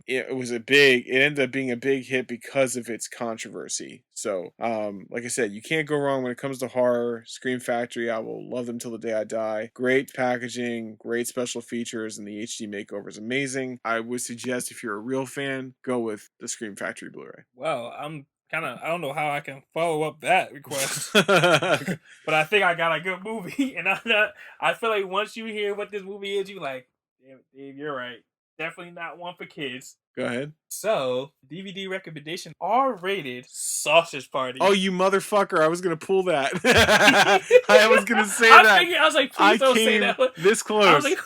it ended up being a big hit because of its controversy. So like I said, you can't go wrong when it comes to horror. Scream Factory, I will love them till the day I die. Great packaging, great special features, and the HD makeover is amazing. I would suggest if you're a real fan, go with the Scream Factory Blu-ray. Well, I don't know how I can follow up that request, but I think I got a good movie, and I feel like once you hear what this movie is, you like, damn it, Dave, you're right. Definitely not one for kids. Go ahead. So, DVD recommendation, R-rated Sausage Party. Oh, you motherfucker. I was going to pull that. I was going to say that. I was like, please don't say that. This close. I was like,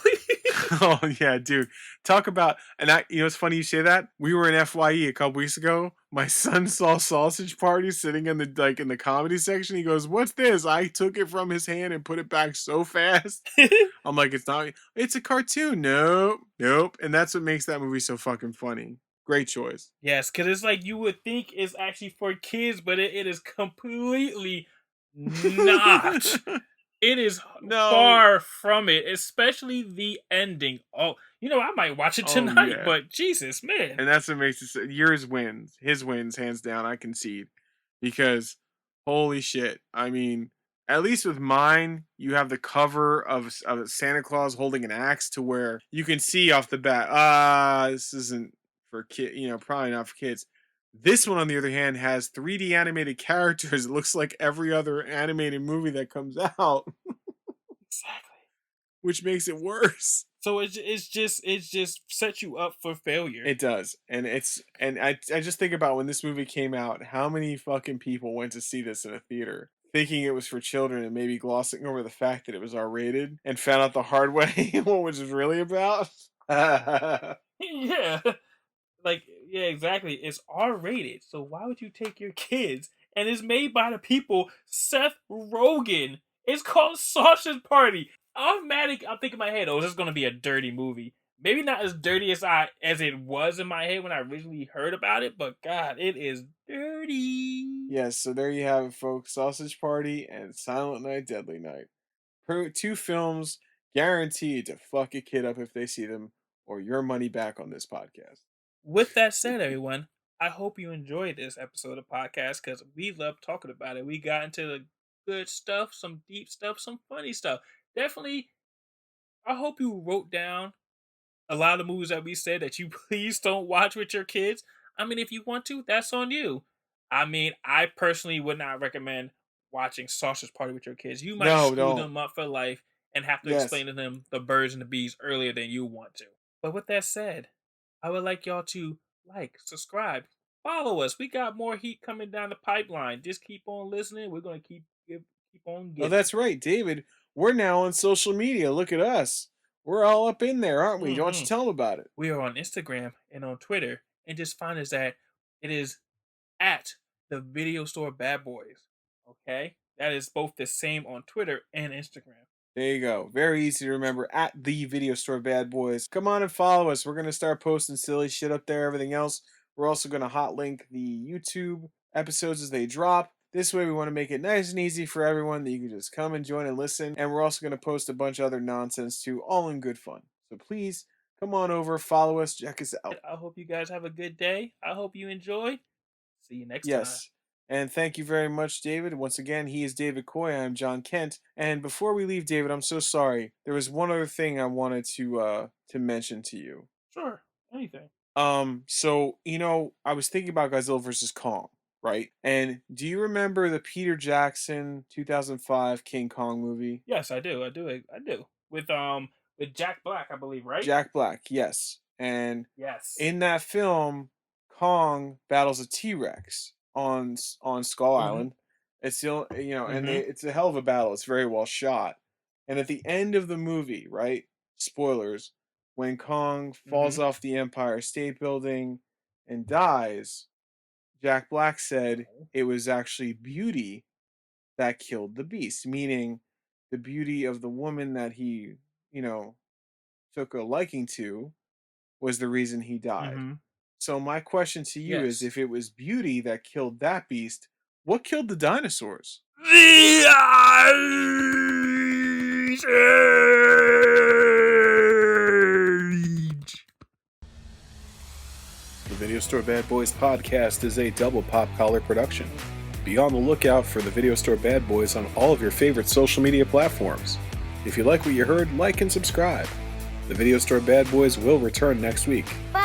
oh, yeah, dude. Talk about, and it's funny you say that. We were in FYE a couple weeks ago. My son saw Sausage Party sitting in the comedy section. He goes, "What's this?" I took it from his hand and put it back so fast. I'm like, it's a cartoon. Nope. And that's what makes that movie so fucking funny. Great choice. Yes, because it's like you would think it's actually for kids, but it is completely not. It is far from it, especially the ending. Oh, I might watch it tonight, but Jesus, man. And that's what makes it. Yours wins. His wins, hands down, I concede. Because, holy shit. I mean, at least with mine, you have the cover of Santa Claus holding an axe to where you can see off the bat, this isn't for kids, probably not for kids. This one, on the other hand, has 3D animated characters. It looks like every other animated movie that comes out. Exactly. Which makes it worse. So it's just set you up for failure. It does. And I just think about when this movie came out, how many fucking people went to see this in a theater thinking it was for children and maybe glossing over the fact that it was R-rated and found out the hard way what it was really about. Yeah. Yeah, exactly. It's R-rated, so why would you take your kids? And it's made by the people Seth Rogen. It's called Sausage Party. Automatic, I'm thinking in my head, this is gonna be a dirty movie. Maybe not as dirty as it was in my head when I originally heard about it, but God, it is dirty. Yes, so there you have it, folks. Sausage Party and Silent Night, Deadly Night. 2 films guaranteed to fuck a kid up if they see them, or your money back on this podcast. With that said, everyone, I hope you enjoyed this episode of podcast because we love talking about it. We got into the good stuff, some deep stuff, some funny stuff. Definitely, I hope you wrote down a lot of the movies that we said that you please don't watch with your kids. I mean, if you want to, that's on you. I mean, I personally would not recommend watching Sausage Party with your kids. You might screw them up for life and have to explain to them the birds and the bees earlier than you want to. But with that said, I would like y'all to like, subscribe, follow us. We got more heat coming down the pipeline. Just keep on listening. We're going to keep on getting. Oh, that's right, David. We're now on social media. Look at us. We're all up in there, aren't we? Why don't you Mhm. tell them about it? We are on Instagram and on Twitter, and just find us at it is at the Video Store Bad Boys. Okay, that is both the same on Twitter and Instagram. There you go. Very easy to remember, at the Video Store Bad Boys. Come on and follow us. We're going to start posting silly shit up there, everything else. We're also going to hot link the YouTube episodes as they drop. This way we want to make it nice and easy for everyone that you can just come and join and listen. And we're also going to post a bunch of other nonsense too, all in good fun. So please come on over, follow us, check us out. I hope you guys have a good day. I hope you enjoy. See you next time. Yes. And thank you very much, David. Once again, he is David Coy. I'm John Kent. And before we leave, David, I'm so sorry. There was one other thing I wanted to mention to you. Sure, anything. So I was thinking about Godzilla versus Kong, right? And do you remember the Peter Jackson 2005 King Kong movie? Yes, I do. I do. With Jack Black, I believe, right? Jack Black, yes. And Yes. in that film, Kong battles a T-Rex on Skull Island. It's still, and it's a hell of a battle. It's very well shot. And at the end of the movie, right? Spoilers, when Kong falls off the Empire State Building and dies, Jack Black said it was actually beauty that killed the beast, meaning the beauty of the woman that he, took a liking to was the reason he died. So my question to you is, Yes. if it was beauty that killed that beast, what killed the dinosaurs? The Ice Age. The Video Store Bad Boys podcast is a double pop collar production. Be on the lookout for the Video Store Bad Boys on all of your favorite social media platforms. If you like what you heard, like and subscribe. The Video Store Bad Boys will return next week. Bye.